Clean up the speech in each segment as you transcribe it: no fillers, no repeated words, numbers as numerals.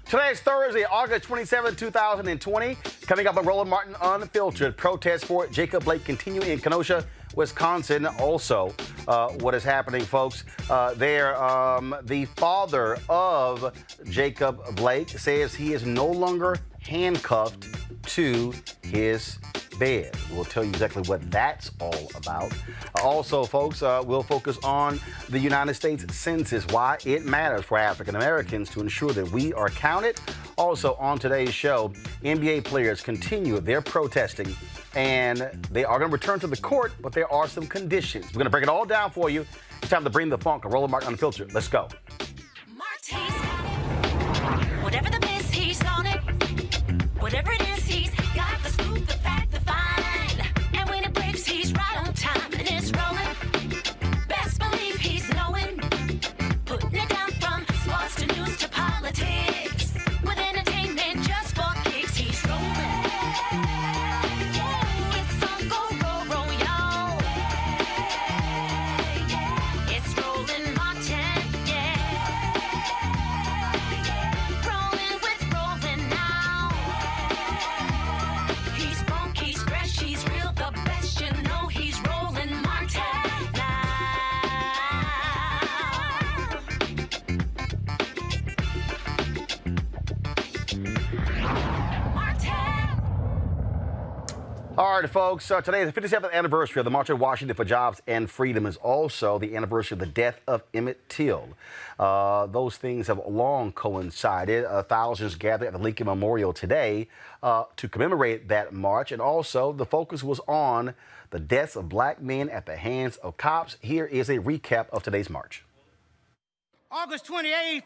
Today is Thursday, August 27, 2020. Coming up on Roland Martin Unfiltered, protests for Jacob Blake continue in Kenosha, Wisconsin. Also, what is happening, folks? The father of Jacob Blake says he is no longer handcuffed to his bed. We'll tell you exactly what that's all about. Also, folks, we'll focus on the United States Census, why it matters for African Americans to ensure that we are counted. Also, on today's show, NBA players continue their protesting, and they are going to return to the court, but there are some conditions. We're going to break it all down for you. It's time to bring the funk. Roland Martin Unfiltered. Let's go. Whatever the miss, he's on it. Whatever it is, he's got the scoop, the fact, the find. And when it breaks, he's right on time, and it's rolling. Best believe he's knowing. Putting it down from sports to news to politics. With entertainment just for kicks, he's rolling. It's on go, roll, y'all. It's Roland Martin, yeah. Rolling with Roland now. He's funk, he's fresh, he's real, the best, you know he's Roland Martin now. Martin. All right, folks, today is the 57th anniversary of the March on Washington for Jobs and Freedom. Is also the anniversary of the death of Emmett Till. Those things have long coincided. Thousands gathered at the Lincoln Memorial today to commemorate that march, and also the focus was on the deaths of black men at the hands of cops. Here is a recap of today's march. August 28th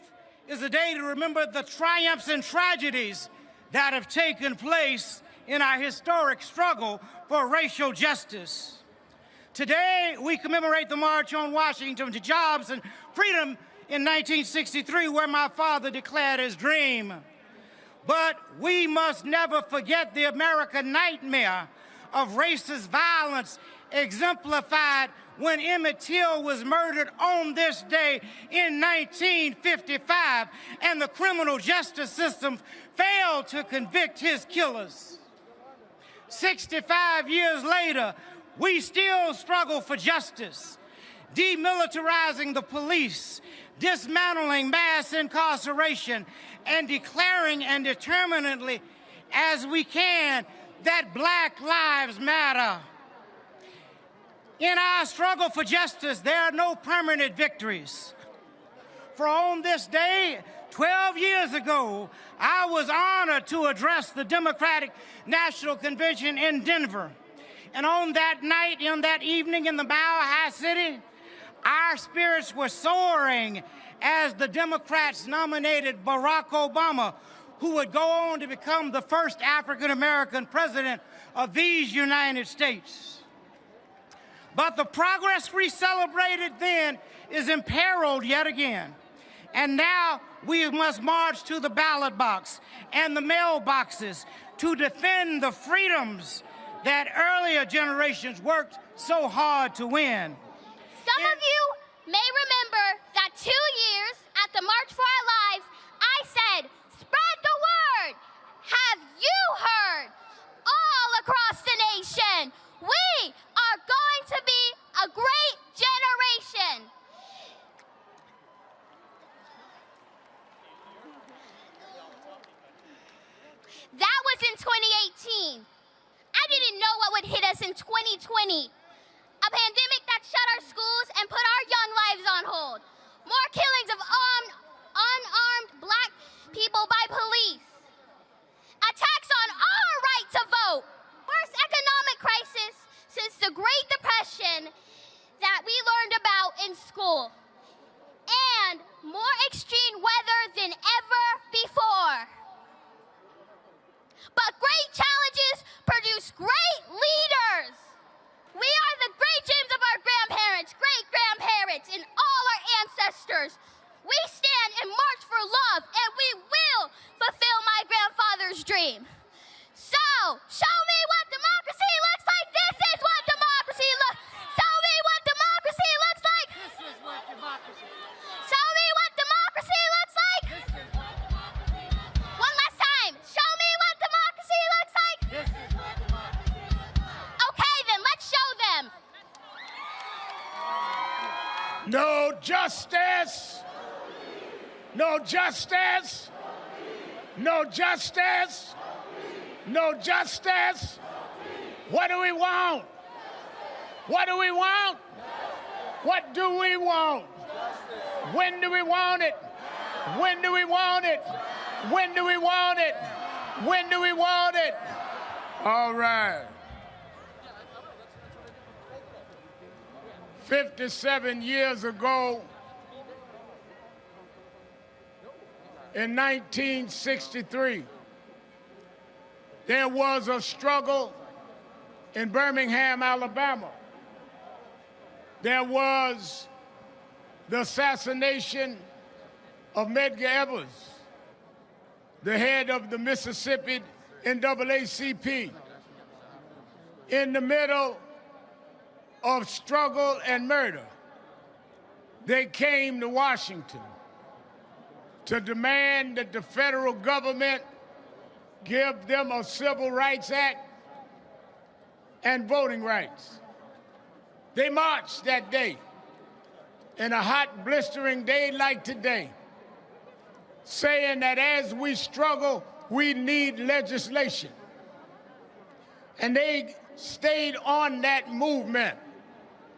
is a day to remember the triumphs and tragedies that have taken place in our historic struggle for racial justice. Today, we commemorate the March on Washington to Jobs and Freedom in 1963, where my father declared his dream. But we must never forget the American nightmare of racist violence exemplified when Emmett Till was murdered on this day in 1955, and the criminal justice system failed to convict his killers. 65 years later, we still struggle for justice, demilitarizing the police, dismantling mass incarceration, and declaring and determinedly as we can that Black lives matter. In our struggle for justice, there are no permanent victories. For on this day, 12 years ago, I was honored to address the Democratic National Convention in Denver. And on that night, in that evening in the Mile High City, our spirits were soaring as the Democrats nominated Barack Obama, who would go on to become the first African-American president of these United States. But the progress we celebrated then is imperiled yet again. And now we must march to the ballot box and the mailboxes to defend the freedoms that earlier generations worked so hard to win. Some of you may remember that 2 years at the March for Our Lives, I said, spread the word. Have you heard? All across the nation, we are going to be a great generation. That was in 2018. I didn't know what would hit us in 2020. A pandemic that shut our schools and put our young lives on hold. More killings of unarmed black people by police. Attacks on our right to vote. Worst economic crisis since the Great Depression that we learned about in school. And more extreme weather than ever before. But great challenges produce great leaders. We are the great dreams of our grandparents, great-grandparents, and all our ancestors. We stand and march for love, and we will fulfill my grandfather's dream. So, show me what democracy looks like. This is what democracy looks like. Show me what democracy looks like. This is what democracy. Show me what democracy looks like. This is what democracy. No justice. No justice. No justice. No justice. What do we want? What do we want? What do we want? When do we want it? When do we want it? When do we want it? When do we want it? All right. 57 years ago, in 1963, there was a struggle in Birmingham, Alabama. There was the assassination of Medgar Evers, the head of the Mississippi NAACP. In the middle of struggle and murder, they came to Washington to demand that the federal government give them a Civil Rights Act and voting rights. They marched that day, in a hot, blistering day like today, saying that as we struggle, we need legislation. And they stayed on that movement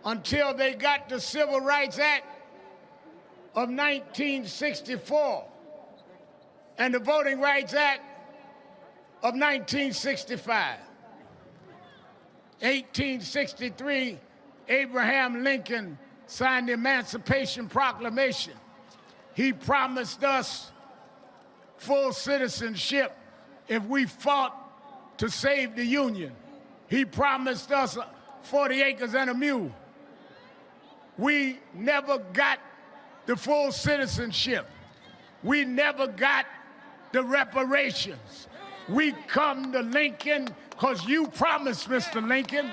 until they got the Civil Rights Act of 1964 and the Voting Rights Act of 1965. 1863, Abraham Lincoln signed the Emancipation Proclamation. He promised us full citizenship if we fought to save the Union. He promised us 40 acres and a mule. We never got the full citizenship. We never got the reparations. We come to Lincoln because you promised, Mr. Lincoln,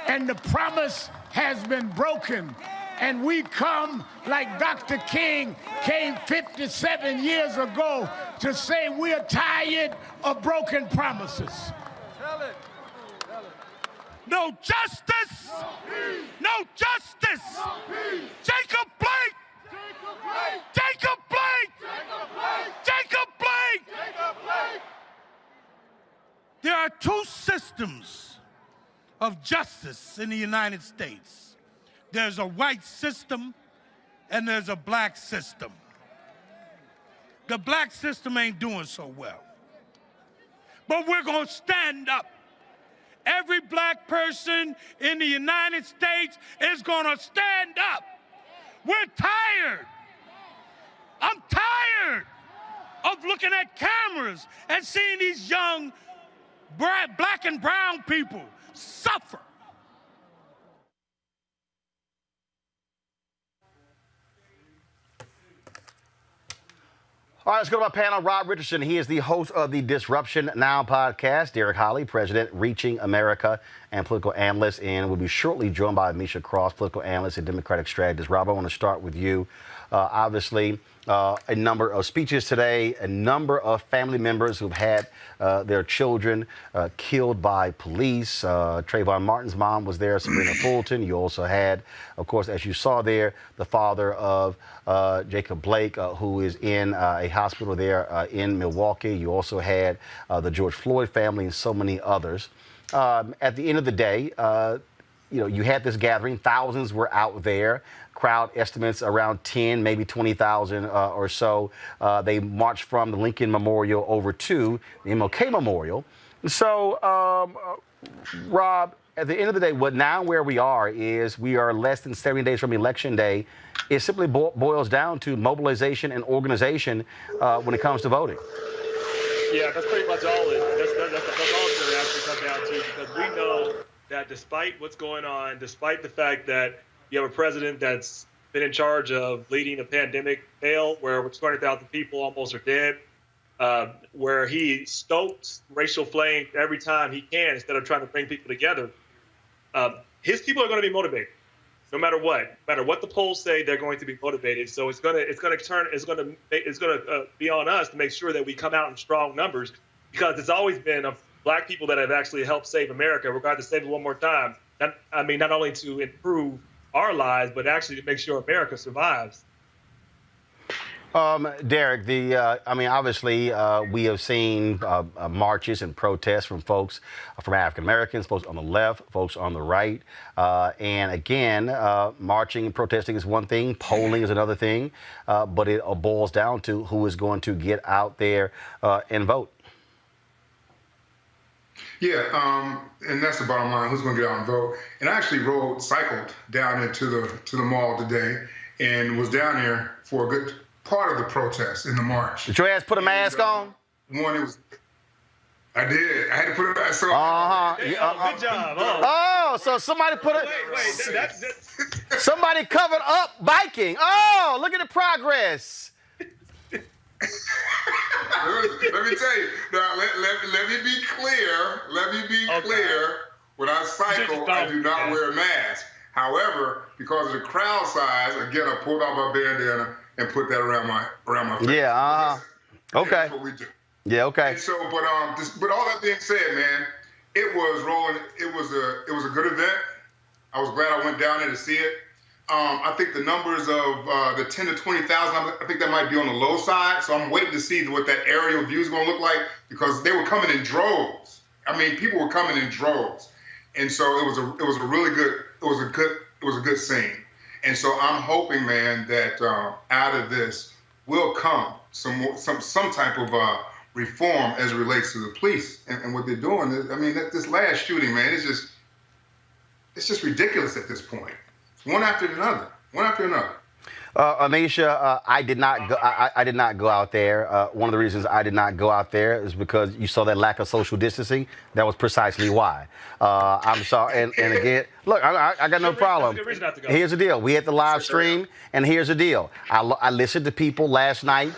and the promise has been broken. And we come like Dr. King came 57 years ago to say we're tired of broken promises. Tell it. No justice! No justice! Jacob Blake! Jacob Blake! Jacob Blake! There are two systems of justice in the United States. There's a white system and there's a black system. The black system ain't doing so well. But we're going to stand up. Every black person in the United States is going to stand up. We're tired. I'm tired of looking at cameras and seeing these young black and brown people suffer. All right, let's go to my panel. Rob Richardson, he is the host of the Disruption Now podcast. Derek Holley, president, Reaching America, and political analyst. And we'll be shortly joined by Misha Cross, political analyst and Democratic strategist. Rob, I want to start with you. Obviously, a number of speeches today, a number of family members who've had their children killed by police. Trayvon Martin's mom was there, Sabrina Fulton. You also had, of course, as you saw there, the father of Jacob Blake, who is in a hospital there in Milwaukee. You also had the George Floyd family and so many others. At the end of the day, you had this gathering. Thousands were out there. Crowd estimates around 10, maybe 20,000 or so. They marched from the Lincoln Memorial over to the MLK Memorial. So, Rob, at the end of the day, where we are is we are less than 70 days from Election Day. It simply boils down to mobilization and organization when it comes to voting. Yeah, that's pretty much all that's all it's going to actually come down to, because we know that despite what's going on, despite the fact that you have a president that's been in charge of leading a pandemic where 200,000 people almost are dead, where he stokes racial flame every time he can instead of trying to bring people together. His people are going to be motivated, no matter what. No matter what the polls say, they're going to be motivated. So it's going to be on us to make sure that we come out in strong numbers, because it's always been of black people that have actually helped save America. We're going to save it one more time. Not only to improve our lives, but actually to make sure America survives. Derek, obviously, we have seen marches and protests from folks, from African Americans, folks on the left, folks on the right. And again, marching and protesting is one thing, polling is another thing, but it boils down to who is going to get out there and vote. Yeah, and that's the bottom line. Who's going to get out and vote? And I actually cycled down into the mall today, and was down there for a good part of the protest in the march. Did your ass put a mask on? I did. I had to put it. So Good job. So somebody put it. Wait, somebody covered up biking. Oh, look at the progress. Let me tell you. Now, let me be clear. Let me be clear. When I cycle, I do not wear a mask. However, because of the crowd size, again, I pulled out my bandana and put that around my face. Yeah. Okay. That's what we do. Yeah. Okay. And so, but all that being said, man, it was Roland. It was a good event. I was glad I went down there to see it. I think the numbers of the 10 to 20,000, I think that might be on the low side. So I'm waiting to see what that aerial view is going to look like, because they were coming in droves. I mean, people were coming in droves, and so it was a good scene. And so I'm hoping, man, that out of this will come some type of reform as it relates to the police and what they're doing. I mean, this last shooting, man, it's just ridiculous at this point. One after another. Anisha, I did not go out there. One of the reasons I did not go out there is because you saw that lack of social distancing. That was precisely why. I'm sorry. And again, look, I got no problem. Here's the deal. We had the live stream, and here's the deal. I listened to people last night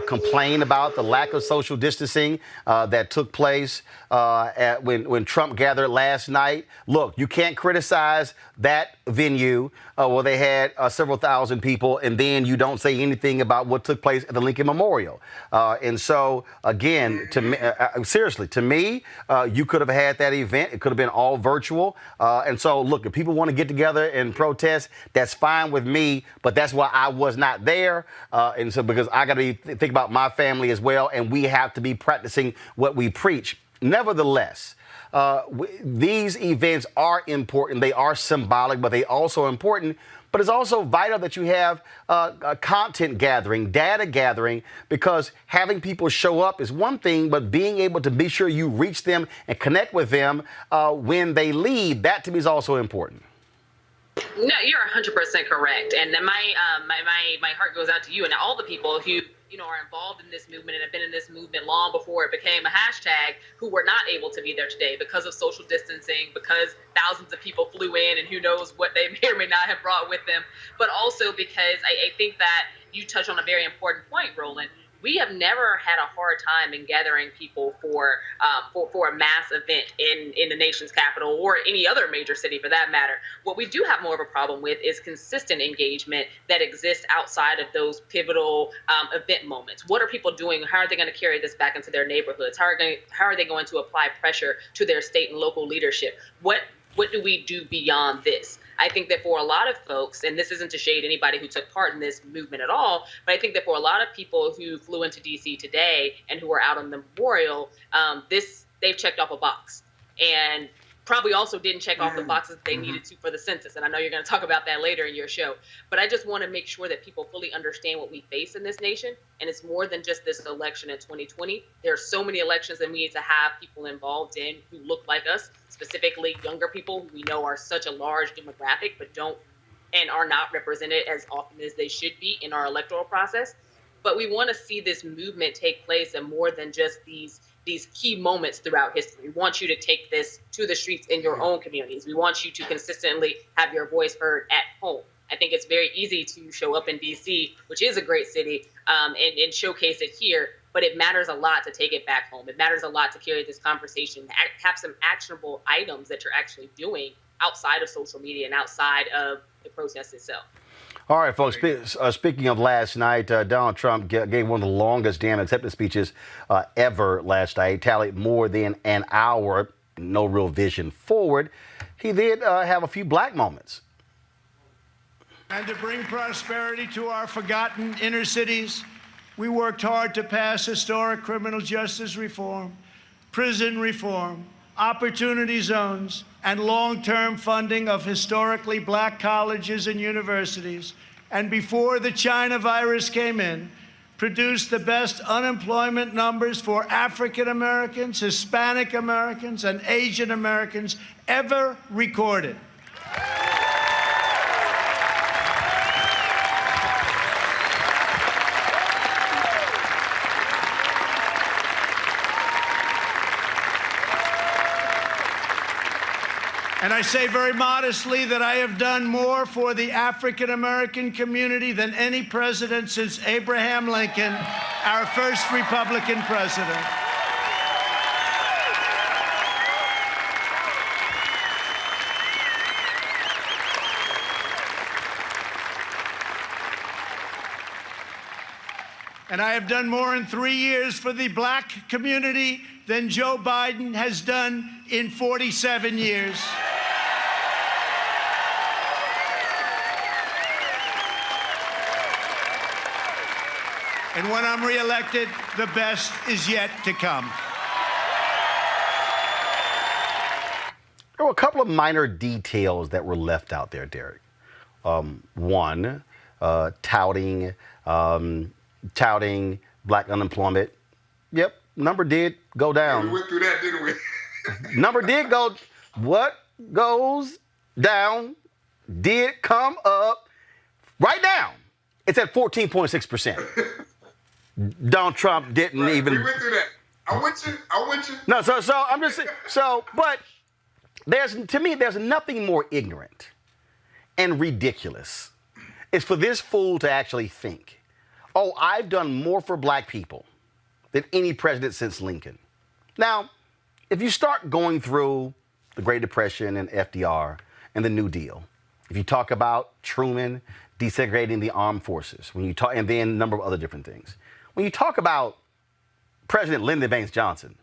complain about the lack of social distancing that took place when Trump gathered last night. Look, you can't criticize that venue where they had several thousand people, and then you don't say anything about what took place at the Lincoln Memorial. And so, again, seriously, to me, you could have had that event. It could have been all virtual. And so, look, if people want to get together and protest, that's fine with me. But that's why I was not there. And so, because I got to think about my family as well, and we have to be practicing what we preach. Nevertheless, these events are important. They are symbolic, but they also important. But it's also vital that you have content gathering, data gathering, because having people show up is one thing, but being able to be sure you reach them and connect with them when they leave, that to me is also important. No, you're 100% correct. And then my heart goes out to you and all the people who are involved in this movement and have been in this movement long before it became a hashtag, who were not able to be there today because of social distancing, because thousands of people flew in and who knows what they may or may not have brought with them, but also because I think that you touch on a very important point, Roland. We have never had a hard time in gathering people for a mass event in the nation's capital or any other major city for that matter. What we do have more of a problem with is consistent engagement that exists outside of those pivotal event moments. What are people doing? How are they going to carry this back into their neighborhoods? How are they going to apply pressure to their state and local leadership? What do we do beyond this? I think that for a lot of folks, and this isn't to shade anybody who took part in this movement at all, but I think that for a lot of people who flew into D.C. today and who are out on the memorial, they've checked off a box. And probably also didn't check off the boxes they needed to for the census. And I know you're going to talk about that later in your show. But I just want to make sure that people fully understand what we face in this nation. And it's more than just this election in 2020. There are so many elections that we need to have people involved in who look like us, specifically younger people who we know are such a large demographic, but don't and are not represented as often as they should be in our electoral process. But we want to see this movement take place in more than just these key moments throughout history. We want you to take this to the streets in your own communities. We want you to consistently have your voice heard at home. I think it's very easy to show up in D.C., which is a great city, and showcase it here, but it matters a lot to take it back home. It matters a lot to carry this conversation, have some actionable items that you're actually doing outside of social media and outside of the protest itself. All right, folks, speaking of last night, Donald Trump gave one of the longest damn acceptance speeches ever last night, tallied more than an hour, no real vision forward. He did have a few black moments. And to bring prosperity to our forgotten inner cities, we worked hard to pass historic criminal justice reform, prison reform, opportunity zones, and long-term funding of historically black colleges and universities. And before the China virus came in, produced the best unemployment numbers for African Americans, Hispanic Americans, and Asian Americans ever recorded. And I say very modestly that I have done more for the African American community than any president since Abraham Lincoln, our first Republican president. And I have done more in 3 years for the black community than Joe Biden has done in 47 years. And when I'm reelected, the best is yet to come. There were a couple of minor details that were left out there, Derek. One, touting black unemployment. Yep, number did go down. We went through that, didn't we? Number did go. What goes down did come up. Right now, it's at 14.6%. Donald Trump didn't even. We went through that. I went you. No, so I'm just saying. But to me, there's nothing more ignorant and ridiculous. It's for this fool to actually think, oh, I've done more for black people than any president since Lincoln. Now, if you start going through the Great Depression and FDR and the New Deal, if you talk about Truman desegregating the armed forces, and then a number of other different things. When you talk about President Lyndon Baines Johnson,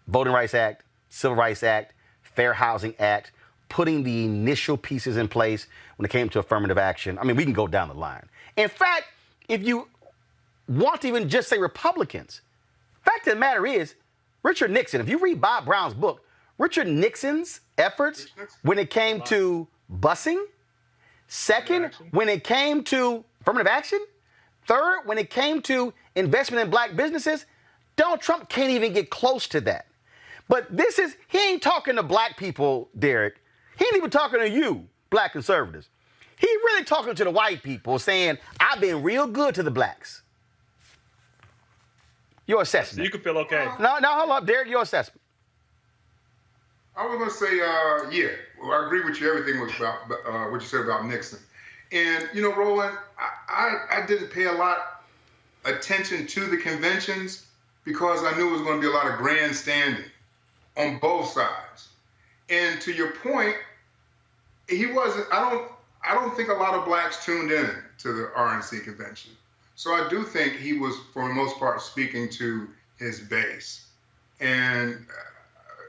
Voting Rights Act, Civil Rights Act, Fair Housing Act, putting the initial pieces in place when it came to affirmative action, I mean, we can go down the line. In fact, if you want to even just say Republicans, fact of the matter is, Richard Nixon, if you read Bob Brown's book, Richard Nixon's efforts when it came to busing, second, when it came to affirmative action, third, when it came to investment in black businesses, Donald Trump can't even get close to that. But he ain't talking to black people, Derek. He ain't even talking to you, black conservatives. He really talking to the white people saying, I've been real good to the blacks. Your assessment. So you can feel okay. No, hold up, Derek, your assessment. I was going to say, yeah, I agree with you. Everything was about what you said about Nixon. And, you know, Roland, I didn't pay a lot attention to the conventions because I knew it was going to be a lot of grandstanding on both sides. And to your point, he wasn't, I don't think a lot of blacks tuned in to the RNC convention. So I do think he was, for the most part, speaking to his base. And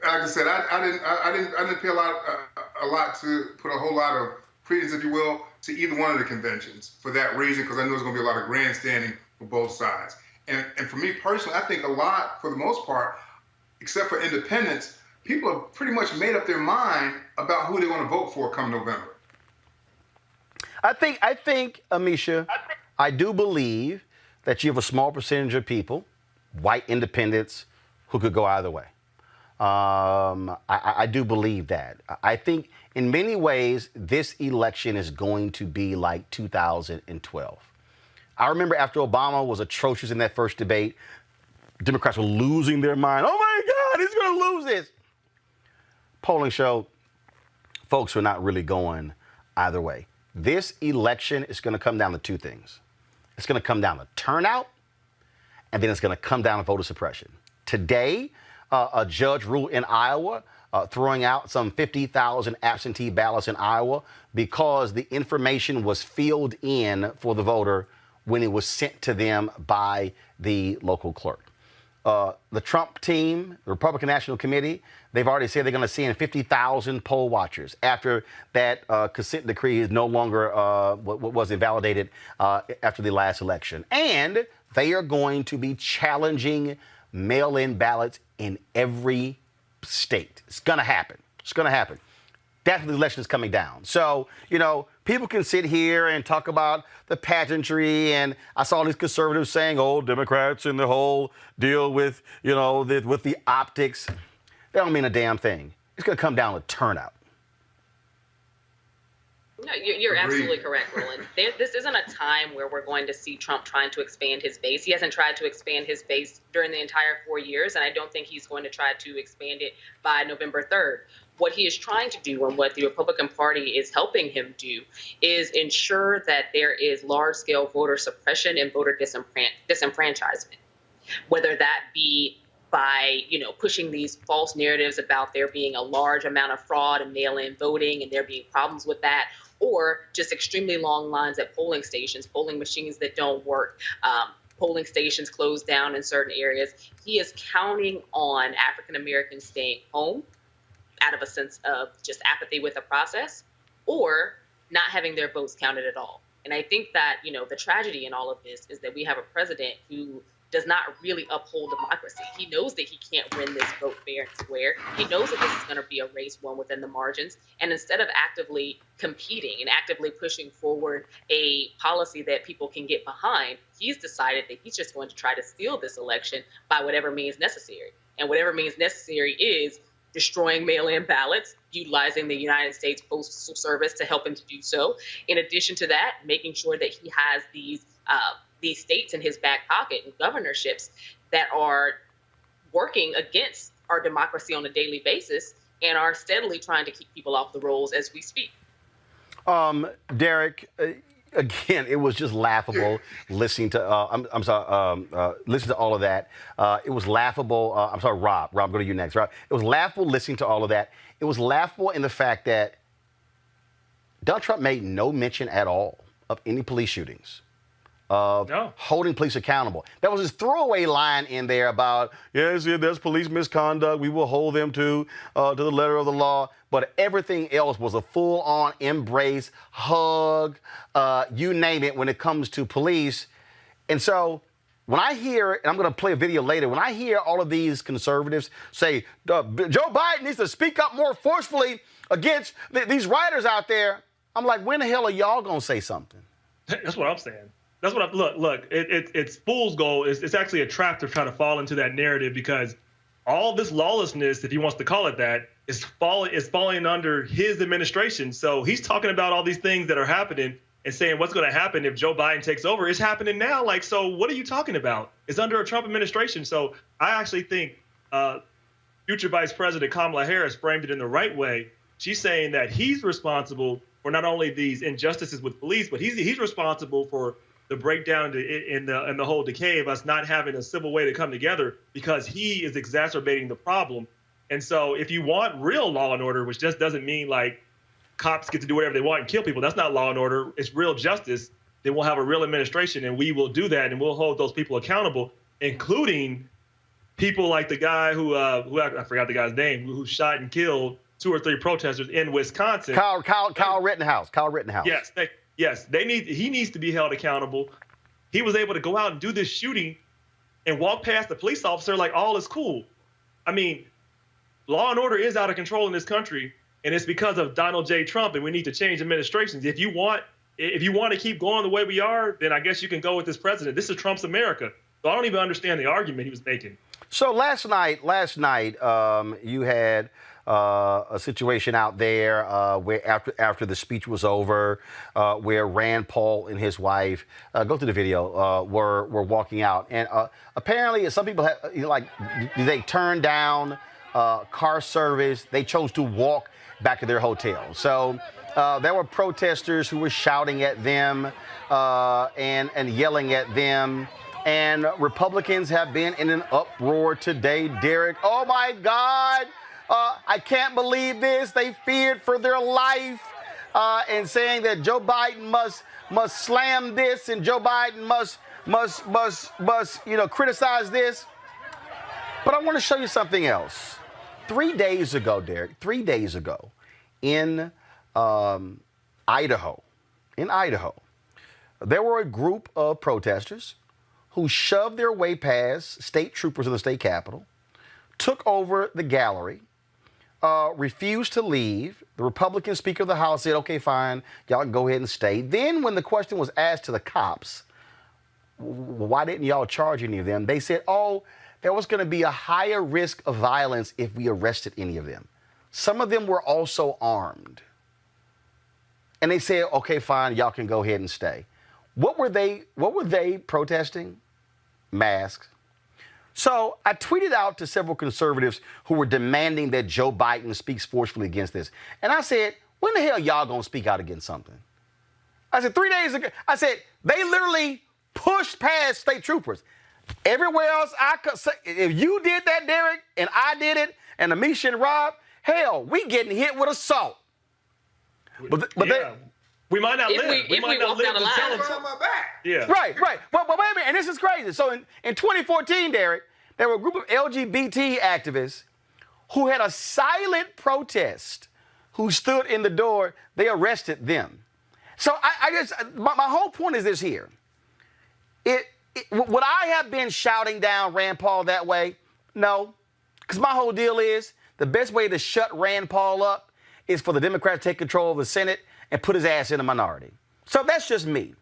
like I said, I didn't pay a lot to put a whole lot of credence, if you will, to either one of the conventions for that reason, because I knew there was going to be a lot of grandstanding for both sides. And for me personally, I think a lot, for the most part, except for independents, people have pretty much made up their mind about who they want to vote for come November. I think, Amisha, I do believe that you have a small percentage of people, white independents, who could go either way. I do believe that. I think in many ways, this election is going to be like 2012. I remember after Obama was atrocious in that first debate, Democrats were losing their mind. Oh my God, he's going to lose this. Polling showed folks are not really going either way. This election is going to come down to two things. It's going to come down to turnout, and then it's going to come down to voter suppression. Today, a judge ruled in Iowa, throwing out some 50,000 absentee ballots in Iowa because the information was filled in for the voter when it was sent to them by the local clerk. The Trump team, the Republican National Committee, they've already said they're going to send 50,000 poll watchers after that consent decree is no longer was invalidated after the last election. And they are going to be challenging mail-in ballots in every state. It's going to happen. It's going to happen. After the election is coming down. So, people can sit here and talk about the pageantry, and I saw these conservatives saying, oh, Democrats and the whole deal with, with the optics. They don't mean a damn thing. It's going to come down to turnout. No, you're absolutely correct, Roland. This isn't a time where we're going to see Trump trying to expand his base. He hasn't tried to expand his base during the entire 4 years, and I don't think he's going to try to expand it by November 3rd. What he is trying to do and what the Republican Party is helping him do is ensure that there is large-scale voter suppression and voter disenfranchisement, whether that be by, pushing these false narratives about there being a large amount of fraud and mail-in voting and there being problems with that, or just extremely long lines at polling stations, polling machines that don't work, polling stations closed down in certain areas. He is counting on African Americans staying home out of a sense of just apathy with the process, or not having their votes counted at all. And I think that, the tragedy in all of this is that we have a president who does not really uphold democracy. He knows that he can't win this vote fair and square. He knows that this is going to be a race won within the margins. And instead of actively competing and actively pushing forward a policy that people can get behind, he's decided that he's just going to try to steal this election by whatever means necessary. And whatever means necessary is destroying mail-in ballots, utilizing the United States Postal Service to help him to do so. In addition to that, making sure that he has these states in his back pocket and governorships that are working against our democracy on a daily basis and are steadily trying to keep people off the rolls as we speak. Derek, again, it was just laughable listening to. Listening to all of that. It was laughable. I'm sorry, Rob. Rob, go to you next. Rob, it was laughable listening to all of that. It was laughable in the fact that Donald Trump made no mention at all of any police shootings, of holding police accountable. There was this throwaway line in there about, yes, there's police misconduct. We will hold them to the letter of the law. But everything else was a full-on embrace, hug, you name it, when it comes to police. And so when I hear, and I'm going to play a video later, when I hear all of these conservatives say, Joe Biden needs to speak up more forcefully against these rioters out there, I'm like, when the hell are y'all going to say something? That's what I'm saying. That's what look. It's fool's gold. It's actually a trap to try to fall into that narrative, because all this lawlessness, if he wants to call it that, is falling under his administration. So he's talking about all these things that are happening and saying what's going to happen if Joe Biden takes over. It's happening now. Like, so what are you talking about? It's under a Trump administration. So I actually think future Vice President Kamala Harris framed it in the right way. She's saying that he's responsible for not only these injustices with police, but he's responsible for the breakdown in the whole decay of us not having a civil way to come together, because he is exacerbating the problem. And so if you want real law and order, which just doesn't mean like cops get to do whatever they want and kill people, that's not law and order. It's real justice. Then we'll have a real administration, and we will do that, and we'll hold those people accountable, including people like the guy who I forgot the guy's name, who shot and killed 2 or 3 protesters in Wisconsin. Kyle Rittenhouse. Kyle Rittenhouse. Yes, he needs to be held accountable. He was able to go out and do this shooting and walk past the police officer like all is cool. I mean, law and order is out of control in this country, and it's because of Donald J. Trump, and we need to change administrations. If you want to keep going the way we are, then I guess you can go with this president. This is Trump's America. So I don't even understand the argument he was making. So last night, you had a situation out there where after the speech was over, where Rand Paul and his wife, go to the video, were walking out, and apparently some people they turned down car service. They chose to walk back to their hotel. So there were protesters who were shouting at them and yelling at them. And Republicans have been in an uproar today, Derek. Oh, my God. I can't believe this. They feared for their life and saying that Joe Biden must slam this and Joe Biden must criticize this. But I want to show you something else. 3 days ago, Derek, 3 days ago, in Idaho, there were a group of protesters who shoved their way past state troopers in the state capitol, took over the gallery, refused to leave. The Republican Speaker of the House said, okay, fine, y'all can go ahead and stay. Then when the question was asked to the cops, why didn't y'all charge any of them? They said, oh, there was going to be a higher risk of violence if we arrested any of them. Some of them were also armed. And they said, okay, fine, y'all can go ahead and stay. What were they protesting? Masks. So I tweeted out to several conservatives who were demanding that Joe Biden speaks forcefully against this. And I said, when the hell y'all gonna speak out against something? I said 3 days ago, I said, they literally pushed past state troopers. Everywhere else I could say, if you did that, Derek, and I did it, and Amisha and Rob, hell, we getting hit with assault. But we might not live. We might not live to tell them. Yeah. Right. But wait a minute, and this is crazy. So in 2014, Derek, there were a group of LGBT activists who had a silent protest, who stood in the door. They arrested them. So I guess my whole point is this here. Would I have been shouting down Rand Paul that way? No, because my whole deal is the best way to shut Rand Paul up is for the Democrats to take control of the Senate and put his ass in a minority. So that's just me.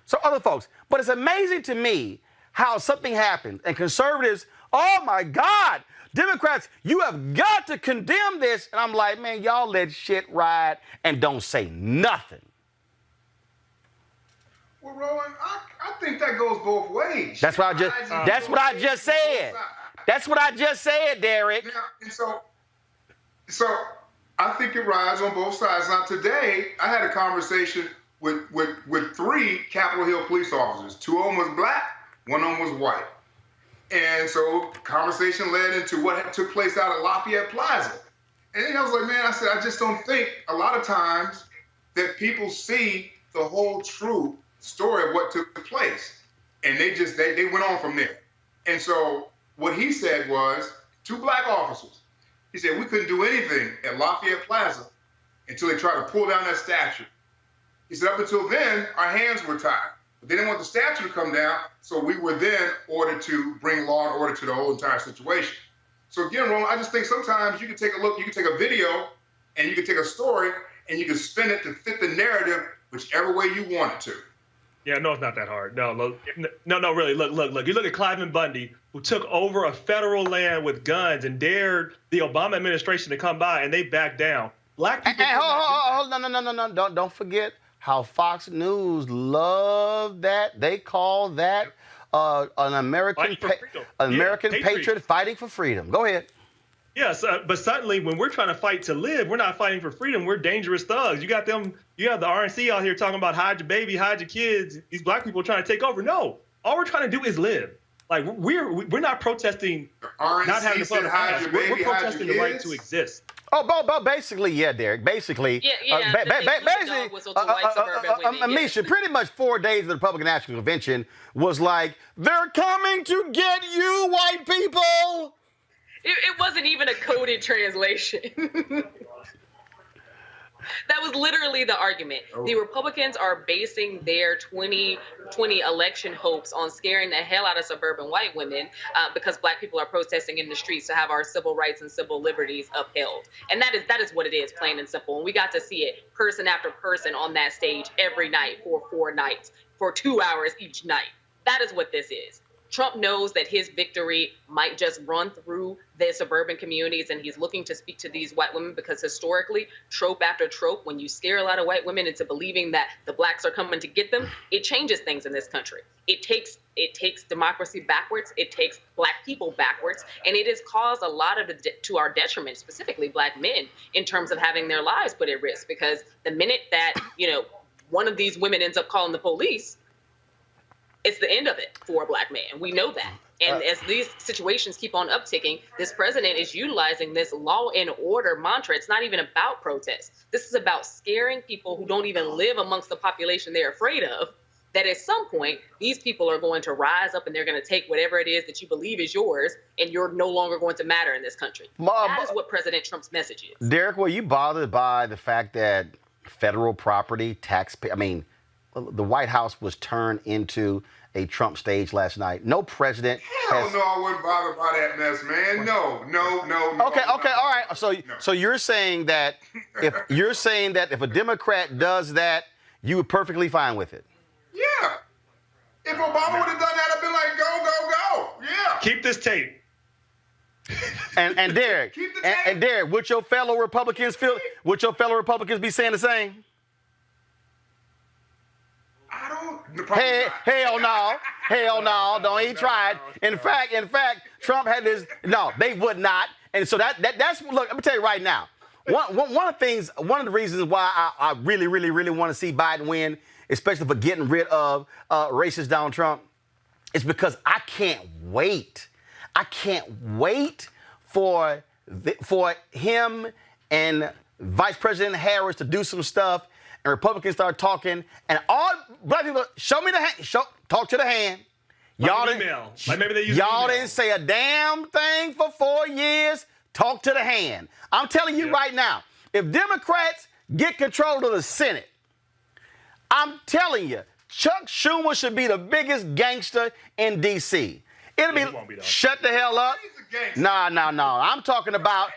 So other folks, but it's amazing to me how something happened and conservatives, oh my God, Democrats, you have got to condemn this. And I'm like, man, y'all let shit ride and don't say nothing. Well, Roland, I think that goes both ways. That's what I just said. That's what I just said, Derek. Yeah, and so I think it rides on both sides. Now, today, I had a conversation with 3 Capitol Hill police officers. 2 of them was black, 1 of them was white. And so conversation led into what took place out at Lafayette Plaza. And then I was like, man, I just don't think a lot of times that people see the whole true story of what took place. And they went on from there. And so what he said was, 2 black officers, he said, we couldn't do anything at Lafayette Plaza until they tried to pull down that statue. He said, up until then, our hands were tied. But they didn't want the statue to come down, so we were then ordered to bring law and order to the whole entire situation. So again, Roland, I just think sometimes you can take a look, you can take a video, and you can take a story, and you can spin it to fit the narrative whichever way you want it to. Yeah, no, it's not that hard. No, really. Look. You look at Cliven Bundy, who took over a federal land with guns and dared the Obama administration to come by, and they backed down. Black people. No. Don't forget how Fox News loved that. They call that an American patriot fighting for freedom. Go ahead. Yes, but suddenly when we're trying to fight to live, we're not fighting for freedom. We're dangerous thugs. You have the RNC out here talking about hide your baby, hide your kids. These black people are trying to take over. No, all we're trying to do is live. Like we're not protesting not having a public pass. We're protesting the right to exist. Oh, basically, yeah, Derek. Basically, Amisha, pretty much 4 days of the Republican National Convention was like, they're coming to get you, white people. It wasn't even a coded translation. That was literally the argument. The Republicans are basing their 2020 election hopes on scaring the hell out of suburban white women because black people are protesting in the streets to have our civil rights and civil liberties upheld. And that is what it is, plain and simple. And we got to see it person after person on that stage every night for 4 nights, for 2 hours each night. That is what this is. Trump knows that his victory might just run through the suburban communities, and he's looking to speak to these white women because historically, trope after trope, when you scare a lot of white women into believing that the blacks are coming to get them, it changes things in this country. It takes democracy backwards. It takes black people backwards, and it has caused a lot of to our detriment, specifically black men, in terms of having their lives put at risk. Because the minute that one of these women ends up calling the police, it's the end of it for a black man. We know that. And as these situations keep on upticking, this president is utilizing this law and order mantra. It's not even about protests. This is about scaring people who don't even live amongst the population they're afraid of, that at some point, these people are going to rise up and they're going to take whatever it is that you believe is yours, and you're no longer going to matter in this country. That is what President Trump's message is. Derek, were you bothered by the fact that federal property, taxpayer, the White House was turned into a Trump stage last night? No president has... No, I wasn't bothered by that mess, man. No. Okay, all right. So you're saying that if a Democrat does that, you were perfectly fine with it? Yeah. If Obama would have done that, I'd be like, go. Yeah. Keep this tape. And Derek, and Derek, would your fellow Republicans be saying the same? I don't. Hell no, don't even try it. In fact, Trump had this. No, they would not. And so that's look. Let me tell you right now. One of the reasons why I really want to see Biden win, especially for getting rid of racist Donald Trump, is because I can't wait. I can't wait for him and Vice President Harris to do some stuff, and Republicans start talking, and all black people show me the hand, talk to the hand. Y'all didn't say a damn thing for 4 years. Talk to the hand. I'm telling you right now, if Democrats get control of the Senate, I'm telling you, Chuck Schumer should be the biggest gangster in D.C. It'll be shut the hell up. No. I'm talking about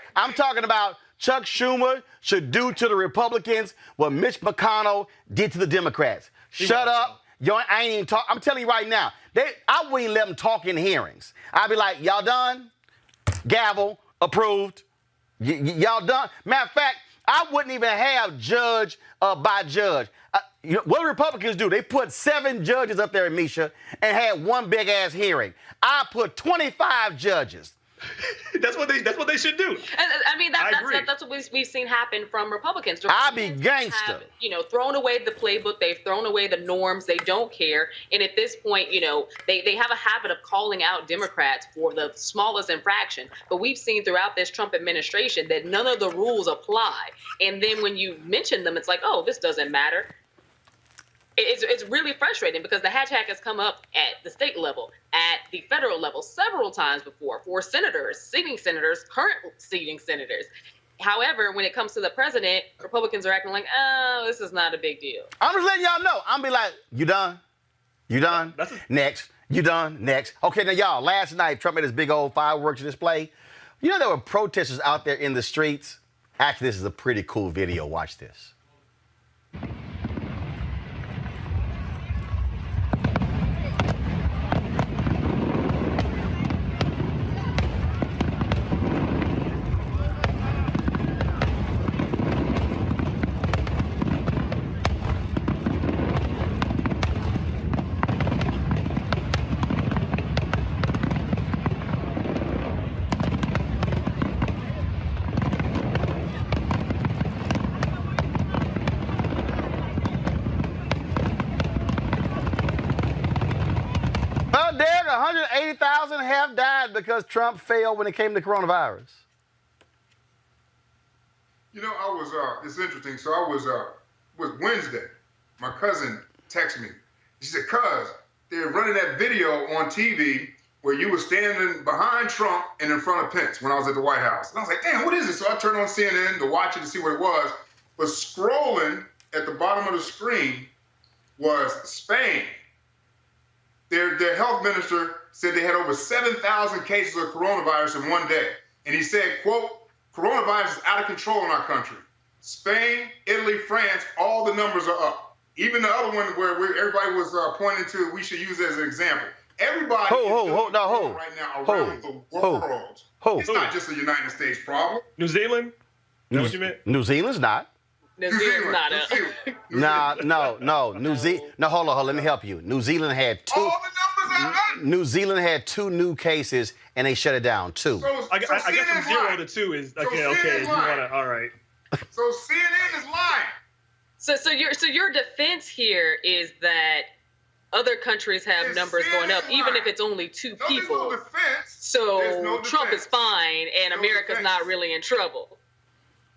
Chuck Schumer should do to the Republicans what Mitch McConnell did to the Democrats. Shut up. I ain't even talk. I'm telling you right now, I wouldn't even let them talk in hearings. I'd be like, y'all done? Gavel, approved. Y'all done? Matter of fact, I wouldn't even have judge by judge. What do Republicans do? They put 7 judges up there, Misha, and had one big ass hearing. I put 25 judges. That's what they should do. That's what we've seen happen from Republicans. I be gangster. Have, thrown away the playbook. They've thrown away the norms. They don't care. And at this point, they have a habit of calling out Democrats for the smallest infraction. But we've seen throughout this Trump administration that none of the rules apply. And then when you mention them, it's like, oh, this doesn't matter. It's really frustrating because the hashtag has come up at the state level, at the federal level several times before for senators, current seating senators. However, when it comes to the president, Republicans are acting like, oh, this is not a big deal. I'm just letting y'all know. I'm be like, you done? You done? Next. You done? Next. Okay, now y'all, last night, Trump had his big old fireworks display. There were protesters out there in the streets. Actually, this is a pretty cool video. Watch this. Well, Derek, 180,000 have died because Trump failed when it came to coronavirus. It's interesting. So I was Wednesday. My cousin texted me. She said, cuz, they're running that video on TV where you were standing behind Trump and in front of Pence when I was at the White House. And I was like, damn, what is this? So I turned on CNN to watch it to see what it was. But scrolling at the bottom of the screen was Spain. Their health minister said they had over 7,000 cases of coronavirus in one day. And he said, quote, coronavirus is out of control in our country. Spain, Italy, France, all the numbers are up. Even the other one where everybody was pointing to, we should use it as an example. Everybody is doing right now around the world. It's not just a United States problem. New Zealand? Is that what you meant? New Zealand's not. New Zealand's not up. No. New Zealand. No, hold on. Let me help you. New Zealand had 2. All the numbers are up. New Zealand had 2 new cases and they shut it down. 2. I guess from 0 to 2 is okay. If you want to, all right. So CNN is lying. So your defense here is that other countries have numbers going up, even if it's only 2 people. There's no defense. So Trump is fine and America's not really in trouble.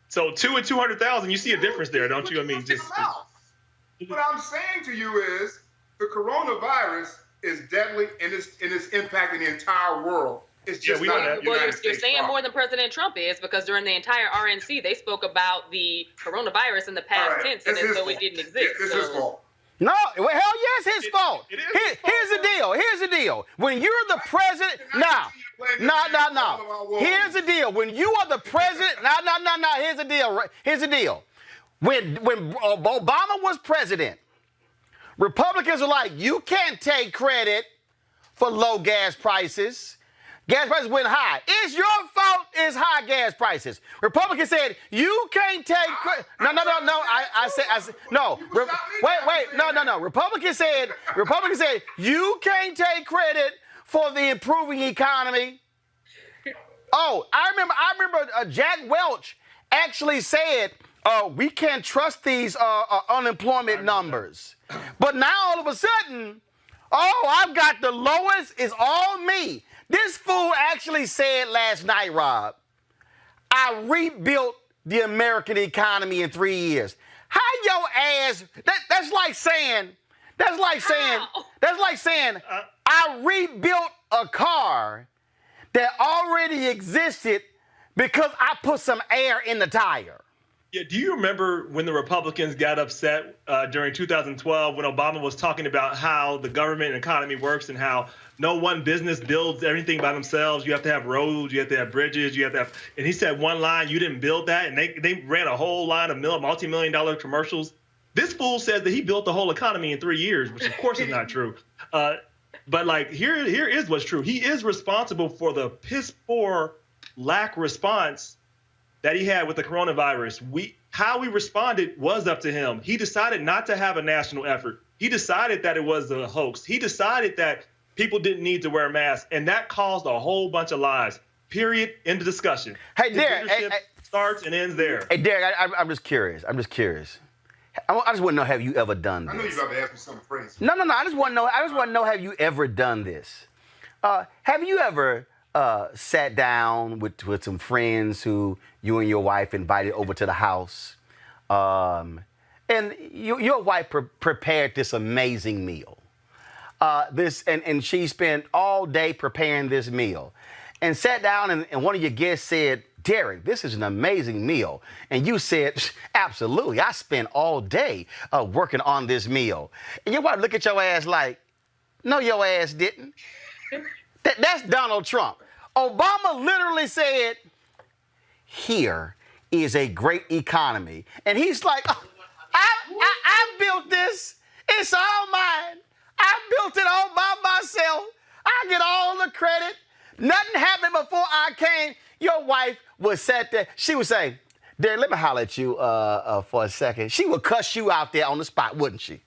So 2 and 200,000, you see a difference there, don't you? What I'm saying to you is the coronavirus is deadly and it's impacting the entire world. It's just we not know that. a Well, United you're States saying problem. more than President Trump is, because during the entire RNC, they spoke about the coronavirus in the past All right, tense and it's as his though it fault. didn't exist. It's his fault. No, well, hell yes, his fault. it is his fault, Here's the deal. Here's the deal. When you're the president, Here's the deal. When you are the president, Here's the deal. Here's the deal. When Obama was president, Republicans are like, you can't take credit for low gas prices. Gas prices went high. It's your fault it's high gas prices. Republicans said, you can't take credit. No. I said, no. Wait. No. Republicans said, you can't take credit for the improving economy. Oh, I remember Jack Welch actually said, we can't trust these unemployment numbers. But now all of a sudden, I've got the lowest, it's all me. This fool actually said last night, Rob, I rebuilt the American economy in 3 years. How your ass, that's like saying, I rebuilt a car that already existed because I put some air in the tire. Yeah, do you remember when the Republicans got upset during 2012 when Obama was talking about how the government and economy works and how no one business builds everything by themselves? You have to have roads, you have to have bridges, you have to have, and he said one line, you didn't build that, and they ran a whole line of multi-million-dollar commercials. This fool says that he built the whole economy in 3 years, which of course is not true. But like here is what's true. He is responsible for the piss-poor lack response that he had with the coronavirus. How we responded was up to him. He decided not to have a national effort. He decided that it was a hoax. He decided that people didn't need to wear masks, and that caused a whole bunch of lives. Period. End of discussion. Hey, Derek. Starts and ends there. Hey, Derek, I'm just curious. I just want to know, have you ever done this? I know you're about to ask me something crazy. No. I just want to know, have you ever done this? Have you ever sat down with some friends who you and your wife invited over to the house, and your wife prepared this amazing meal, and she spent all day preparing this meal, and sat down and one of your guests said, Derek, this is an amazing meal, and you said, absolutely, I spent all day working on this meal, and your wife look at your ass like, no, your ass didn't. That's Donald Trump. Obama literally said, here is a great economy. And he's like, I built this. It's all mine. I built it all by myself. I get all the credit. Nothing happened before I came. Your wife would sit there. She would say, Derek, let me holler at you for a second. She would cuss you out there on the spot, wouldn't she?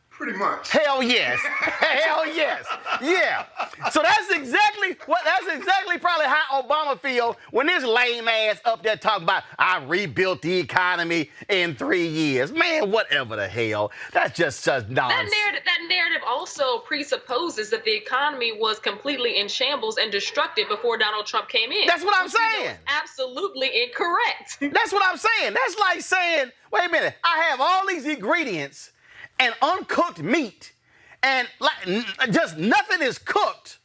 Pretty much. Hell yes. Hell yes. Yeah. So that's exactly probably how Obama feels when this lame ass up there talking about I rebuilt the economy in 3 years. Man, whatever the hell. That's just nonsense. That narrative also presupposes that the economy was completely in shambles and destructive before Donald Trump came in. That's what I'm saying. Absolutely incorrect. That's what I'm saying. That's like saying, wait a minute, I have all these ingredients and uncooked meat, and just nothing is cooked.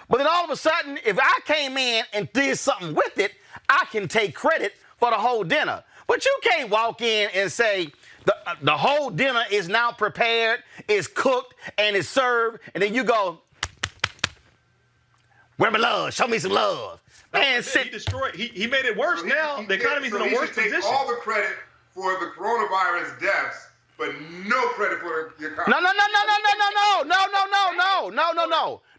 But then all of a sudden, if I came in and did something with it, I can take credit for the whole dinner. But you can't walk in and say the whole dinner is now prepared, is cooked, and is served, and then you go, where my love? Show me some love. Man, he destroyed. He made it worse now. The economy's in a worse position. Take all the credit for the coronavirus deaths, but no credit for the economy.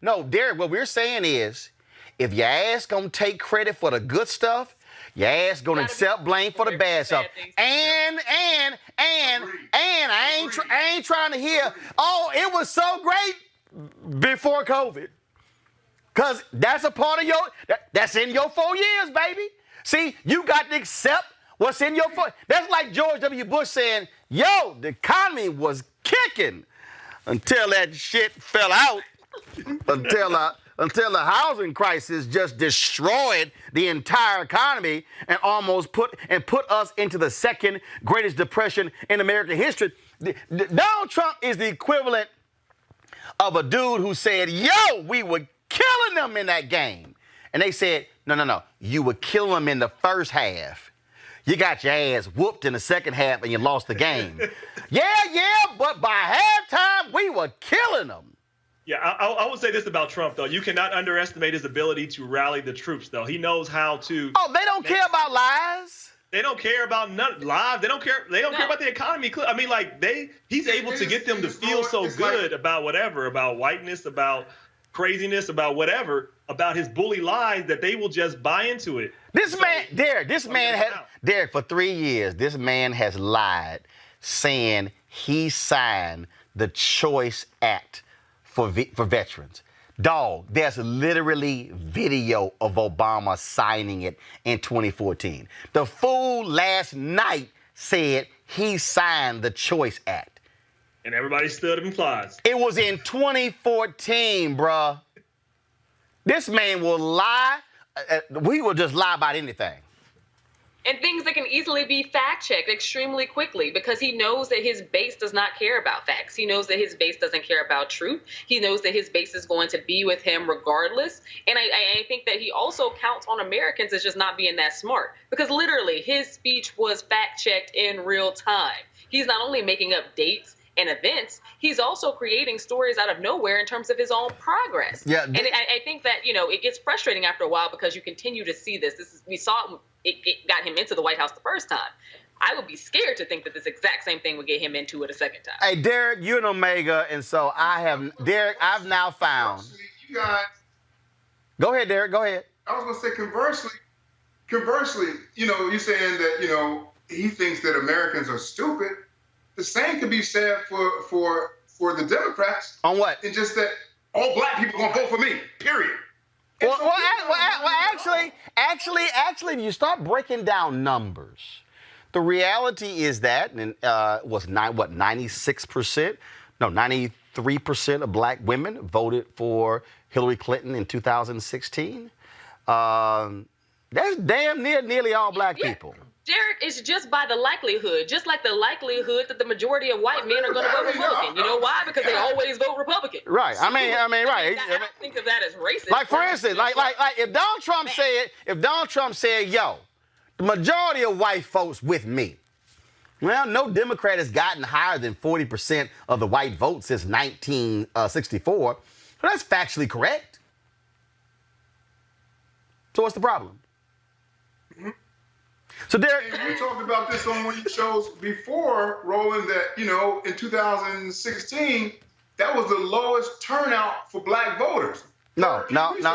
No, Derek, what we're saying is, if your ass gonna take credit for the good stuff, your ass gonna accept blame for the bad stuff. And I ain't trying to hear, it was so great before COVID. Cause that's a part of that's in your 4 years, baby. See, you got to accept what's in your 4. That's like George W. Bush saying, yo, the economy was kicking until that shit fell out, until the housing crisis just destroyed the entire economy and almost put us into the second greatest depression in American history. Donald Trump is the equivalent of a dude who said, yo, we were killing them in that game. And they said, no, you were killing them in the first half. You got your ass whooped in the second half and you lost the game. yeah, but by halftime, we were killing them. Yeah, I would say this about Trump, though. You cannot underestimate his ability to rally the troops, though. He knows how to. Oh, they don't care about lies. They don't care about lives. They don't care. They don't care about the economy. I mean, like he's able to get them to feel so good about whatever, about whiteness, about craziness, about whatever, about his bully lies that they will just buy into it. Derek, for 3 years, this man has lied, saying he signed the Choice Act for veterans. Dog, there's literally video of Obama signing it in 2014. The fool last night said he signed the Choice Act. And everybody stood and applause. It was in 2014, bruh. This man will lie. We will just lie about anything. And things that can easily be fact-checked extremely quickly because he knows that his base does not care about facts. He knows that his base doesn't care about truth. He knows that his base is going to be with him regardless. And I think that he also counts on Americans as just not being that smart because literally his speech was fact-checked in real time. He's not only making up dates and events, he's also creating stories out of nowhere in terms of his own progress. Yeah, and I think that, it gets frustrating after a while because you continue to see this. We saw it got him into the White House the first time. I would be scared to think that this exact same thing would get him into it a second time. Hey, Derek, you're an Omega, and so I've now found. You guys. Go ahead, Derek, go ahead. I was going to say conversely, you're saying that, he thinks that Americans are stupid. The same could be said for the Democrats. On what? And just that all black people going to vote for me, period. Actually, if you start breaking down numbers, the reality is that was 93% of black women voted for Hillary Clinton in 2016. That's damn nearly all black people. Derek, it's just by the likelihood, just like the likelihood that the majority of white men are going to vote Republican. You know why? Because they always vote Republican. Right. I mean, right. I don't think of that as racist. Like, for instance, like if Donald Trump said, yo, the majority of white folks with me. Well, no Democrat has gotten higher than 40% of the white vote since 1964. Well, that's factually correct. So what's the problem? So Derek, we talked about this on one of your shows before, Roland, that, in 2016, that was the lowest turnout for black voters. No. There was the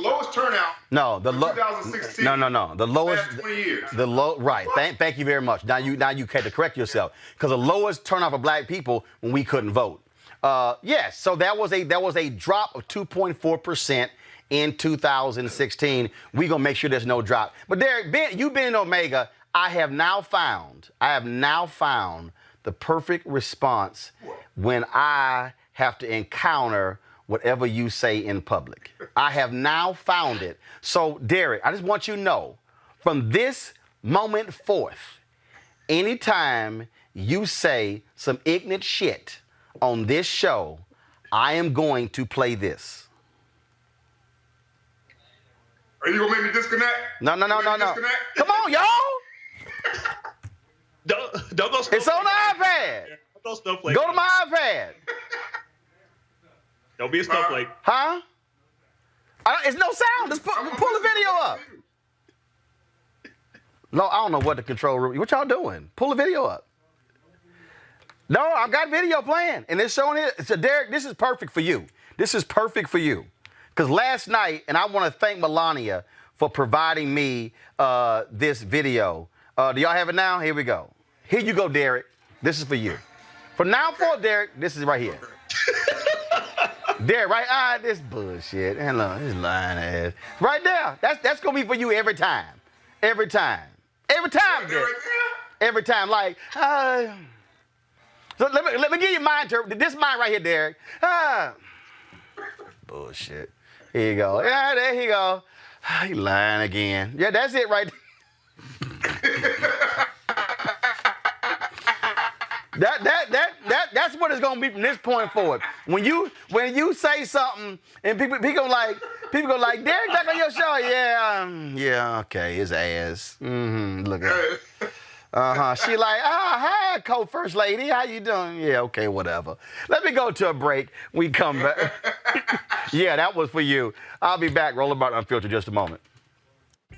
lowest turnout. No, the 2016. No. The lowest. 20 years. Right. Thank you very much. Now you had to correct yourself because the lowest turnout for black people when we couldn't vote. Yes. So that was a drop of 2.4%. In 2016, we're going to make sure there's no drop. But Derek, you've been in Omega. I have now found the perfect response when I have to encounter whatever you say in public. I have now found it. So, Derek, I just want you to know, from this moment forth, anytime you say some ignorant shit on this show, I am going to play this. Are you going to make me disconnect? No. Come on, y'all. Don't go. It's on the iPad. Don't go snowflake. Go to my iPad. Don't be a snowflake. Huh? It's no sound. Just pull the video up. No, I don't know what the control room. What y'all doing? Pull the video up. No, I've got video playing, and it's showing it. So, Derek, this is perfect for you. Because last night, and I want to thank Melania for providing me this video. Do y'all have it now? Here we go. Here you go, Derek. This is for you. From now forward, Derek, this is right here. Derek, right? This bullshit. And look, this lying ass. Right there. That's going to be for you every time. Every time, Derek. Every time. Like, so let me give you mine. This is mine right here, Derek. Bullshit. Here you go. Yeah, there you go. He lying again. Yeah, that's it right there. That's what it's gonna be from this point forward. When you say something and people go like, Derek back on your show, yeah, okay, his ass. Look at it. She like, hi, co-first lady, how you doing? Yeah, okay, whatever. Let me go to a break. We come back. Yeah, that was for you. I'll be back. Roland Martin Unfiltered in just a moment.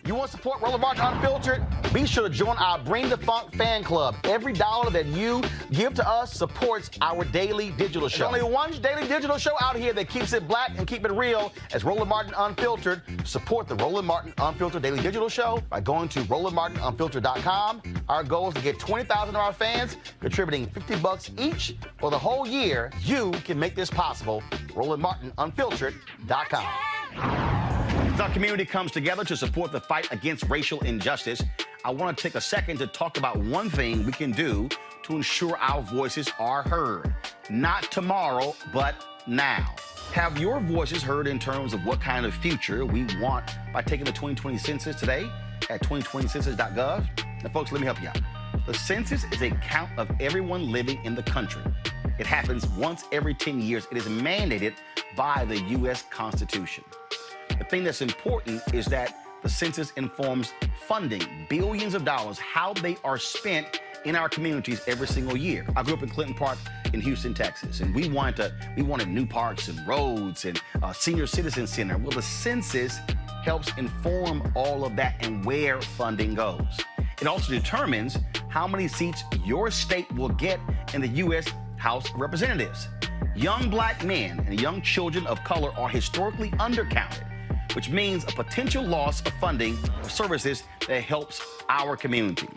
You want to support Roland Martin Unfiltered? Be sure to join our Bring the Funk fan club. Every dollar that you give to us supports our daily digital show. There's only one daily digital show out here that keeps it black and keep it real as Roland Martin Unfiltered. Support the Roland Martin Unfiltered daily digital show by going to RolandMartinUnfiltered.com. Our goal is to get 20,000 of our fans contributing $50 each for the whole year. You can make this possible. RolandMartinUnfiltered.com. As our community comes together to support the fight against racial injustice, I want to take a second to talk about one thing we can do to ensure our voices are heard. Not tomorrow, but now. Have your voices heard in terms of what kind of future we want by taking the 2020 census today at 2020census.gov? Now, folks, let me help you out. The census is a count of everyone living in the country. It happens once every 10 years. It is mandated by the U.S. Constitution. The thing that's important is that the census informs funding, billions of dollars, how they are spent in our communities every single year. I grew up in Clinton Park in Houston, Texas, and we wanted new parks and roads and a senior citizen center. Well, the census helps inform all of that and where funding goes. It also determines how many seats your state will get in the U.S. House of Representatives. Young black men and young children of color are historically undercounted, which means a potential loss of funding for services that helps our community.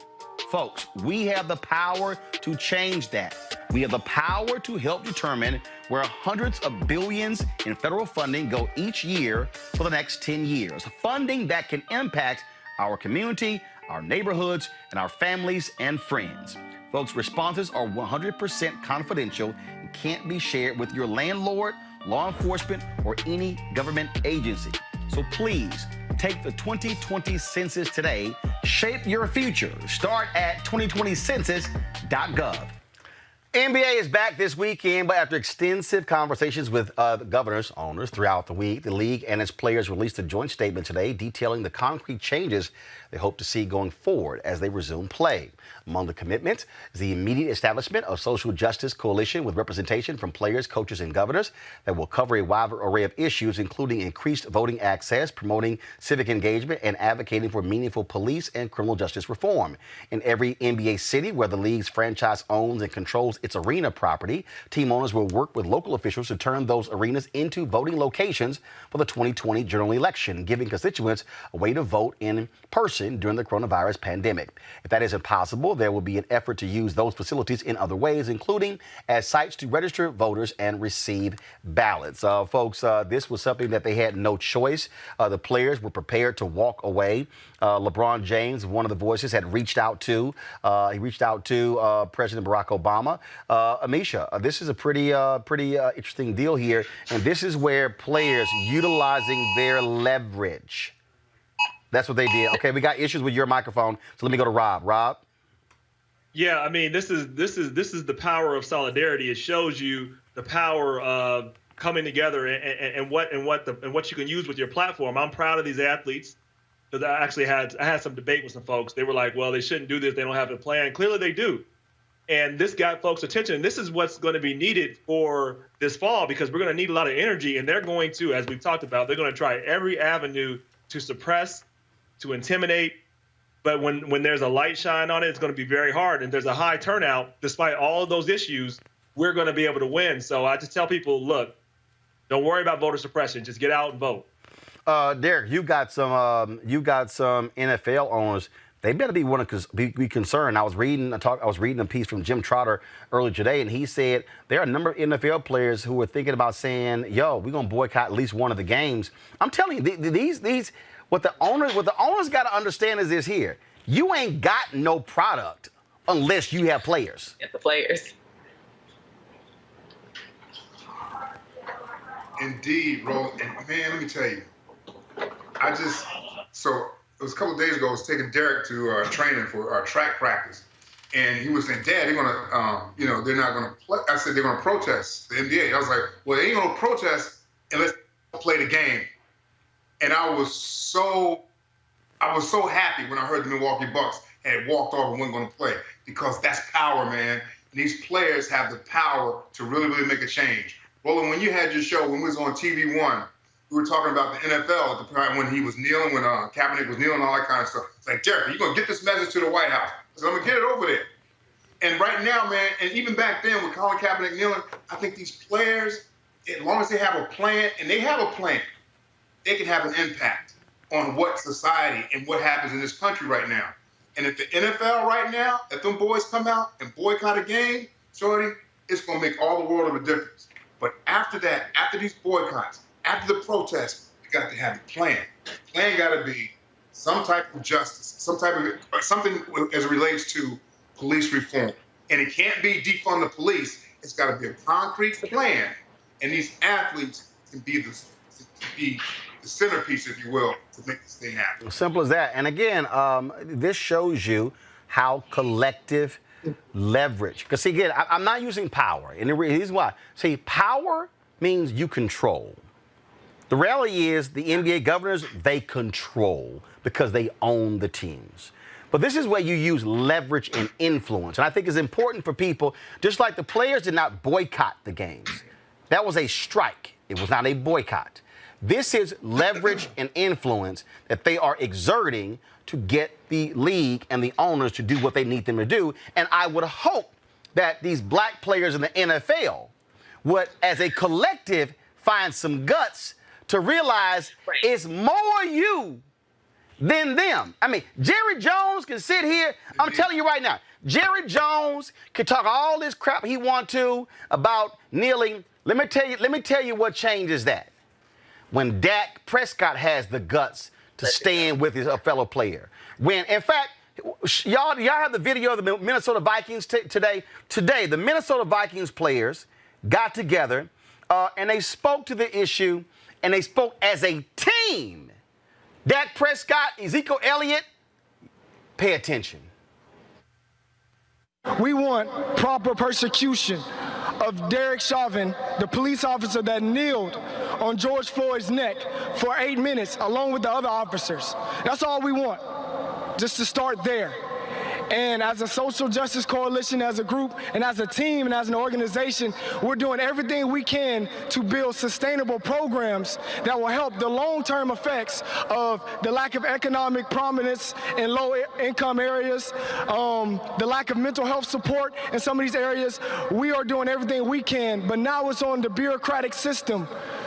Folks, we have the power to change that. We have the power to help determine where hundreds of billions in federal funding go each year for the next 10 years. Funding that can impact our community, our neighborhoods, and our families and friends. Folks, responses are 100% confidential and can't be shared with your landlord, law enforcement, or any government agency. So please, take the 2020 census today. Shape your future. Start at 2020census.gov. NBA is back this weekend, but after extensive conversations with the governors, owners throughout the week, the league and its players released a joint statement today detailing the concrete changes they hope to see going forward as they resume play. Among the commitments is the immediate establishment of social justice coalition with representation from players, coaches, and governors that will cover a wide array of issues, including increased voting access, promoting civic engagement, and advocating for meaningful police and criminal justice reform. In every NBA city where the league's franchise owns and controls its arena property, team owners will work with local officials to turn those arenas into voting locations for the 2020 general election, giving constituents a way to vote in person during the coronavirus pandemic. If that isn't possible, there will be an effort to use those facilities in other ways, including as sites to register voters and receive ballots. Folks, this was something that they had no choice. The players were prepared to walk away. LeBron James, one of the voices, had reached out to President Barack Obama. Amisha, this is a pretty interesting deal here, and this is where players utilizing their leverage. That's what they did. Okay, we got issues with your microphone, so let me go to Rob. Rob? Yeah, I mean, this is the power of solidarity. It shows you the power of coming together and what you can use with your platform. I'm proud of these athletes because I had some debate with some folks. They were like, well, they shouldn't do this. They don't have a plan. Clearly they do. And this got folks' attention. And this is what's going to be needed for this fall because we're going to need a lot of energy. And they're going to, as we've talked about, they're going to try every avenue to suppress, to intimidate. But when there's a light shine on it, it's going to be very hard. And there's a high turnout. Despite all of those issues, we're going to be able to win. So I just tell people, look, don't worry about voter suppression. Just get out and vote. Derek, you got some NFL owners. They better be be concerned. I was reading a piece from Jim Trotter earlier today, and he said there are a number of NFL players who are thinking about saying, "Yo, we're gonna boycott at least one of the games." I'm telling you, what the owners got to understand is this here: you ain't got no product unless you have players. Get the players. Indeed, Roland. And man, let me tell you, it was a couple of days ago. I was taking Derek to training for our track practice, And he was saying, Dad, they're gonna, they're not gonna play. I said they're gonna protest the NBA. I was like, well, they ain't gonna protest unless they play the game. And I was so happy when I heard the Milwaukee Bucks had walked off and weren't gonna play, because that's power, man. And these players have the power to really, really make a change. Roland, when you had your show, when we was on TV One, we were talking about the NFL at the time when he was kneeling, when Kaepernick was kneeling, all that kind of stuff. It's like, Derek, you're going to get this message to the White House. So I'm going to get it over there. And right now, man, and even back then with Colin Kaepernick kneeling, I think these players, as long as they have a plan, and they have a plan, they can have an impact on what society and what happens in this country right now. And if the NFL right now, if them boys come out and boycott a game, Shorty, it's going to make all the world of a difference. But after that, after these boycotts, after the protests, you got to have a plan. The plan got to be some type of justice, something as it relates to police reform. And it can't be defund the police. It's got to be a concrete plan. And these athletes can be the centerpiece, if you will, to make this thing happen. Simple as that. And again, this shows you how collective leverage. Because see, again, I'm not using power. And the reason why. See, power means you control. The reality is the NBA governors, they control because they own the teams. But this is where you use leverage and influence. And I think it's important for people, just like the players did not boycott the games. That was a strike. It was not a boycott. This is leverage and influence that they are exerting to get the league and the owners to do what they need them to do. And I would hope that these black players in the NFL would, as a collective, find some guts to realize it's more you than them. I mean, Jerry Jones can sit here. I'm telling you right now, Jerry Jones can talk all this crap he wants to about kneeling. Let me tell you what changes that. When Dak Prescott has the guts to stand with his fellow player. When, in fact, y'all have the video of the Minnesota Vikings today. Today, the Minnesota Vikings players got together and they spoke to the issue, and they spoke as a team. Dak Prescott, Ezekiel Elliott, pay attention. We want proper persecution of Derek Chauvin, the police officer that kneeled on George Floyd's neck for 8 minutes along with the other officers. That's all we want, just to start there. And as a social justice coalition, as a group, and as a team, and as an organization, we're doing everything we can to build sustainable programs that will help the long-term effects of the lack of economic prominence in low-income areas, the lack of mental health support in some of these areas. We are doing everything we can, but now it's on the bureaucratic system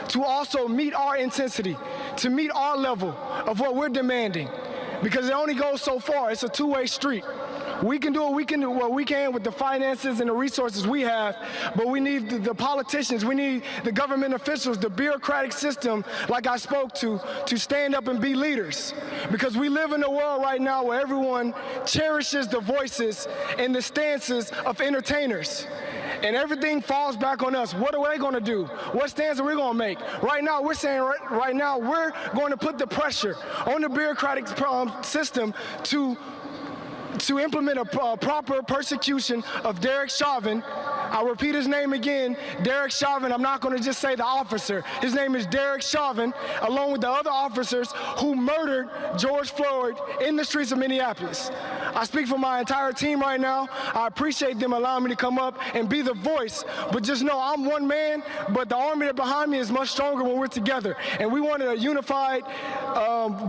to also meet our intensity, to meet our level of what we're demanding, because it only goes so far. It's a two-way street. We can do what we can with the finances and the resources we have, but we need the politicians, we need the government officials, the bureaucratic system, like I spoke to stand up and be leaders. Because we live in a world right now where everyone cherishes the voices and the stances of entertainers. And everything falls back on us. What are they going to do? What stance are we going to make? Right now, we're saying right now we're going to put the pressure on the bureaucratic system to implement a proper persecution of Derek Chauvin. I'll repeat his name again, Derek Chauvin. I'm not going to just say the officer. His name is Derek Chauvin, along with the other officers who murdered George Floyd in the streets of Minneapolis. I speak for my entire team right now. I appreciate them allowing me to come up and be the voice, but just know I'm one man, but the army behind me is much stronger when we're together. And we wanted a unified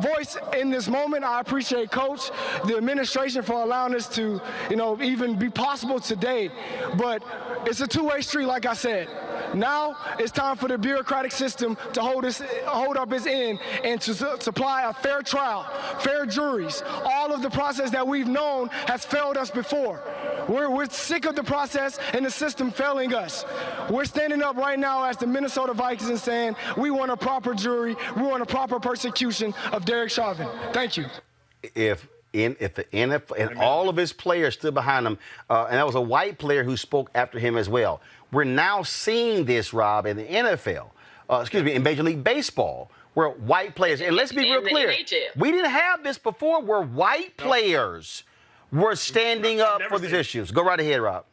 voice in this moment. I appreciate Coach, the administration for allowing us to, even be possible today. But it's a two-way street, like I said. Now it's time for the bureaucratic system to hold up its end and to supply a fair trial, fair juries. All of the process that we've known has failed us before. We're sick of the process and the system failing us. We're standing up right now as the Minnesota Vikings and saying we want a proper jury, we want a proper persecution of Derek Chauvin. Thank you. If the NFL and all of his players stood behind him, and that was a white player who spoke after him as well. We're now seeing this, Rob, in the NFL, in Major League Baseball, where white players, and let's be real clear, we didn't have this before, where white players were standing up for these seen it. issues. Go right ahead, Rob.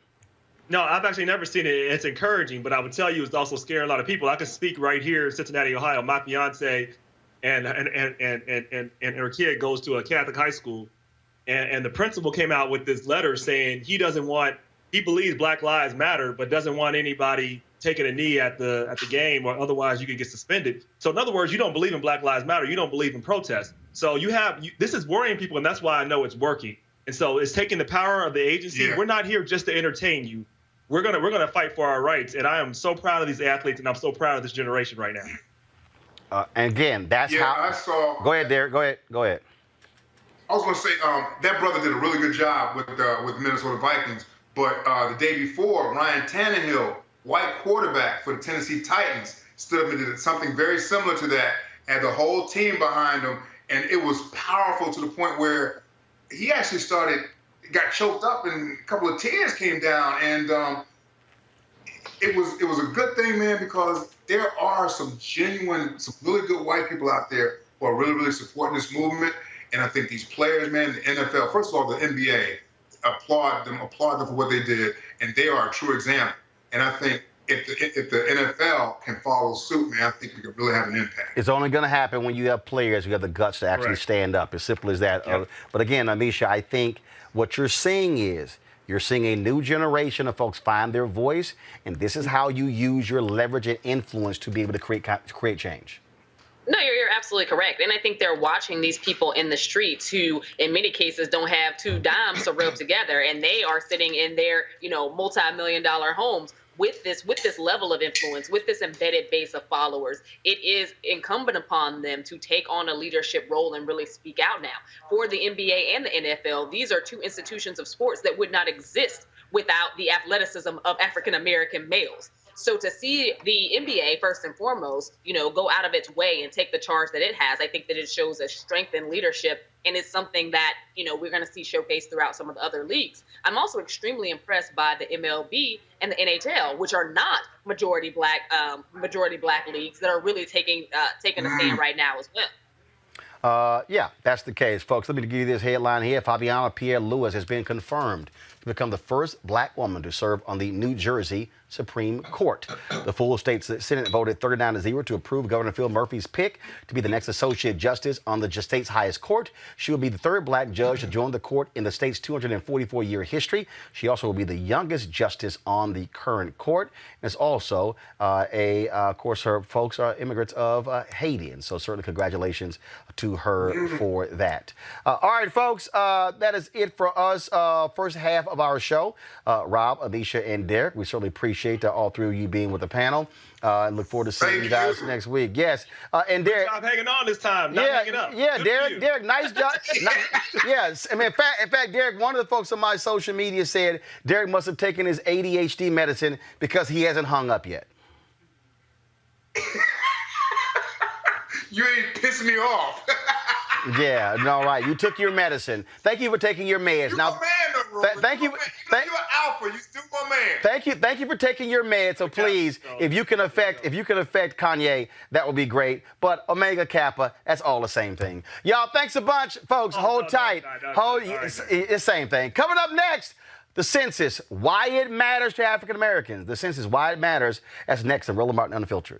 No, I've actually never seen it. It's encouraging, but I would tell you it's also scaring a lot of people. I can speak right here in Cincinnati, Ohio. My fiance and her kid goes to a Catholic high school, and the principal came out with this letter saying he believes Black Lives Matter, but doesn't want anybody taking a knee at the game, or otherwise you could get suspended. So in other words, you don't believe in Black Lives Matter. You don't believe in protest. So this is worrying people, and that's why I know it's working. And so it's taking the power of the agency. Yeah. We're not here just to entertain you. We're gonna fight for our rights, and I am so proud of these athletes, and I'm so proud of this generation right now. And again, that's how. I saw. Go ahead, Derek. Go ahead. I was going to say that brother did a really good job with the Minnesota Vikings, but the day before, Ryan Tannehill, white quarterback for the Tennessee Titans, stood up and did something very similar to that. Had the whole team behind him, and it was powerful to the point where he actually got choked up, and a couple of tears came down, and it was a good thing, man, because there are some really good white people out there who are really, really supporting this movement. And I think these players, man, the NFL, first of all, the NBA, applaud them for what they did, and they are a true example. And I think if the NFL can follow suit, man, I think we could really have an impact. It's only going to happen when you have players who have the guts to actually stand up. As simple as that. Yep. But again, Amisha, I think what you're seeing is you're seeing a new generation of folks find their voice, and this is how you use your leverage and influence to be able to create change. No, you're absolutely correct. And I think they're watching these people in the streets who, in many cases, don't have two dimes to rub together. And they are sitting in their, multi-million-dollar homes with this level of influence, with this embedded base of followers. It is incumbent upon them to take on a leadership role and really speak out now. For the NBA and the NFL, these are two institutions of sports that would not exist without the athleticism of African-American males. So to see the NBA, first and foremost, go out of its way and take the charge that it has, I think that it shows a strength in leadership, and it's something that, we're going to see showcased throughout some of the other leagues. I'm also extremely impressed by the MLB and the NHL, which are not majority black leagues that are really taking a stand right now as well. Yeah, that's the case, folks. Let me give you this headline here. Fabiana Pierre-Louis has been confirmed to become the first black woman to serve on the New Jersey Supreme Court. The full state Senate voted 39-0 to approve Governor Phil Murphy's pick to be the next associate justice on the state's highest court. She will be the third black judge to join the court in the state's 244-year history. She also will be the youngest justice on the current court. And it's also of course, her folks are immigrants of Haiti, and so certainly congratulations to her for that. All right, folks, that is it for us. First half of our show. Rob, Amisha, and Derek, we certainly appreciate all three of you being with the panel. And look forward to seeing you guys next week. Yes, and Derek, stop hanging on this time. Not hanging up. Yeah, Derek, nice job. Yes, I mean, in fact, Derek, one of the folks on my social media said Derek must have taken his ADHD medicine because he hasn't hung up yet. You ain't pissing me off. Yeah, no, right. You took your medicine. Thank you for taking your meds. You're now, my man, though, Roland. Thank you. You're an alpha. You still my man. Thank you for taking your meds. So please, if you can affect Kanye, that would be great. But Omega Kappa, that's all the same thing. Y'all, thanks a bunch, folks. Hold tight. It's the same thing. Coming up next, the census, why it matters to African Americans. The census, why it matters. That's next on Roland Martin Unfiltered.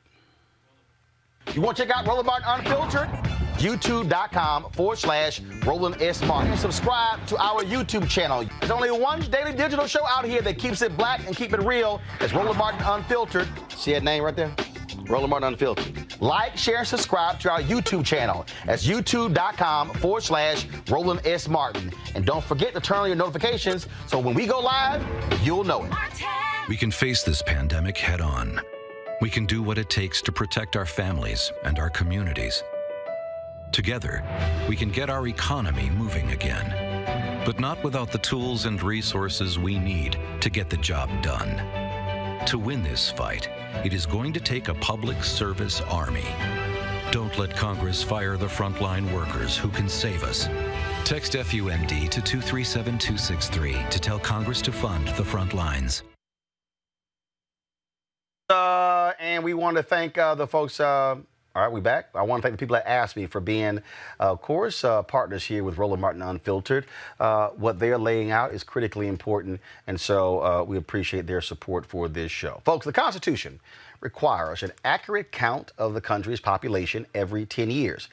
You want to check out Roland Martin Unfiltered? YouTube.com/Roland S. Martin. Subscribe to our YouTube channel. There's only one daily digital show out here that keeps it black and keep it real. It's Roland Martin Unfiltered. See that name right there? Roland Martin Unfiltered. Like, share, and subscribe to our YouTube channel. That's YouTube.com/Roland S. Martin. And don't forget to turn on your notifications so when we go live, you'll know it. We can face this pandemic head on. We can do what it takes to protect our families and our communities. Together, we can get our economy moving again, but not without the tools and resources we need to get the job done. To win this fight, it is going to take a public service army. Don't let Congress fire the frontline workers who can save us. Text FUND to 237263 to tell Congress to fund the front lines. And we want to thank the folks All right, we back. I want to thank the people that asked me for being, of course, partners here with Roland Martin Unfiltered. What they're laying out is critically important, and so we appreciate their support for this show. Folks, the Constitution requires an accurate count of the country's population every 10 years.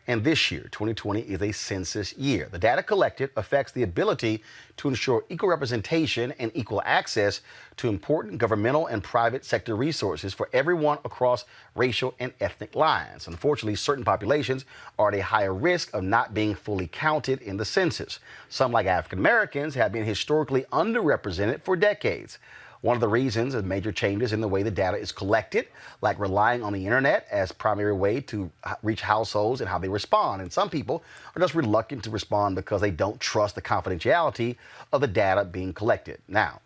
And this year, 2020, is a census year. The data collected affects the ability to ensure equal representation and equal access to important governmental and private sector resources for everyone across racial and ethnic lines. Unfortunately, certain populations are at a higher risk of not being fully counted in the census. Some, like African Americans, have been historically underrepresented for decades. One of the reasons is major changes in the way the data is collected, like relying on the internet as primary way to reach households and how they respond. And some people are just reluctant to respond because they don't trust the confidentiality of the data being collected. Now,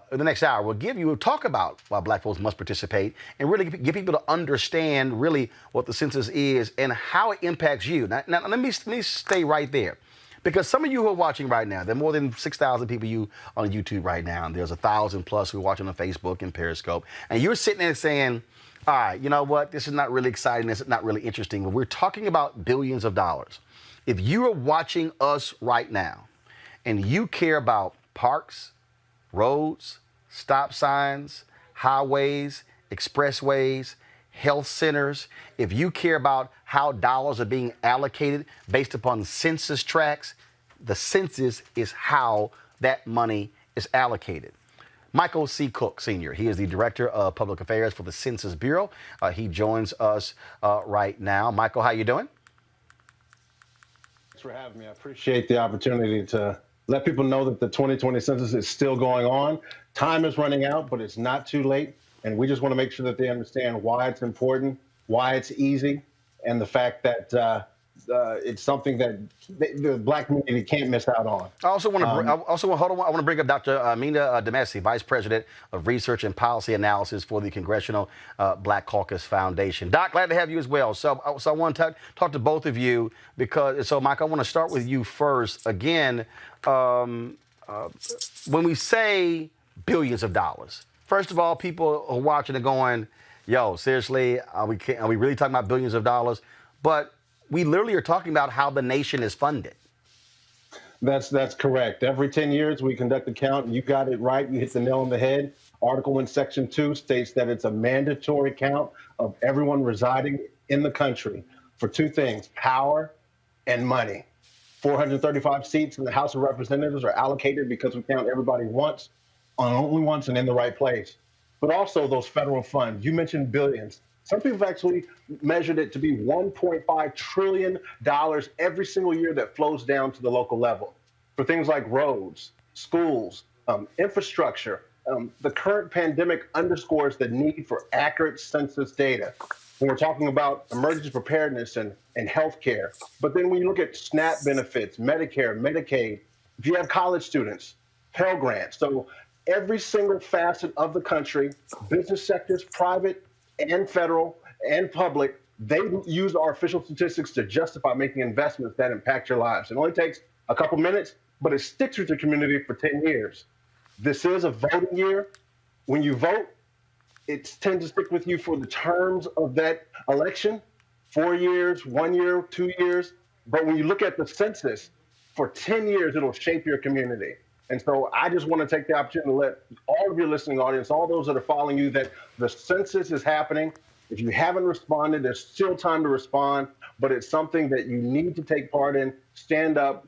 in the next hour, we'll talk about why Black folks must participate and really get people to understand really what the census is and how it impacts you. Now let me stay right there. Because some of you who are watching right now, there are more than 6,000 people on YouTube right now, and there's 1,000 plus who are watching on Facebook and Periscope, and you're sitting there saying, all right, you know what, this is not really exciting, this is not really interesting, but we're talking about billions of dollars. If you are watching us right now, and you care about parks, roads, stop signs, highways, expressways, health centers, if you care about how dollars are being allocated based upon census tracts, the census is how that money is allocated. Michael C. Cook, Sr., he is the Director of Public Affairs for the Census Bureau. He joins us right now. Michael, how you doing? Thanks for having me. I appreciate the opportunity to let people know that the 2020 census is still going on. Time is running out, but it's not too late. And we just want to make sure that they understand why it's important, why it's easy, and the fact that it's something that the Black community can't miss out on. I also want to bring up Dr. Amina Demessi, Vice President of Research and Policy Analysis for the Congressional Black Caucus Foundation. Doc, glad to have you as well. So I want to talk to both of you because, Mike, I want to start with you first. Again, when we say billions of dollars, first of all, people are watching and going, yo, seriously, are we really talking about billions of dollars? But we literally are talking about how the nation is funded. That's correct. Every 10 years, we conduct a count, and you got it right. You hit the nail on the head. Article 1, Section 2 states that it's a mandatory count of everyone residing in the country for two things, power and money. 435 seats in the House of Representatives are allocated because we count everybody once, only once, and in the right place. But also those federal funds. You mentioned billions. Some people have actually measured it to be $1.5 trillion every single year that flows down to the local level for things like roads, schools, infrastructure. The current pandemic underscores the need for accurate census data when we're talking about emergency preparedness and healthcare. But then when you look at SNAP benefits, Medicare, Medicaid, if you have college students, Pell Grants. So every single facet of the country, business sectors, private and federal and public, they use our official statistics to justify making investments that impact your lives. It only takes a couple minutes, but it sticks with your community for 10 years. This is a voting year. When you vote, it tends to stick with you for the terms of that election, 4 years, 1 year, 2 years. But when you look at the census, for 10 years, it'll shape your community. And so I just want to take the opportunity to let all of your listening audience, all those that are following you, that the census is happening. If you haven't responded, there's still time to respond, but it's something that you need to take part in, stand up,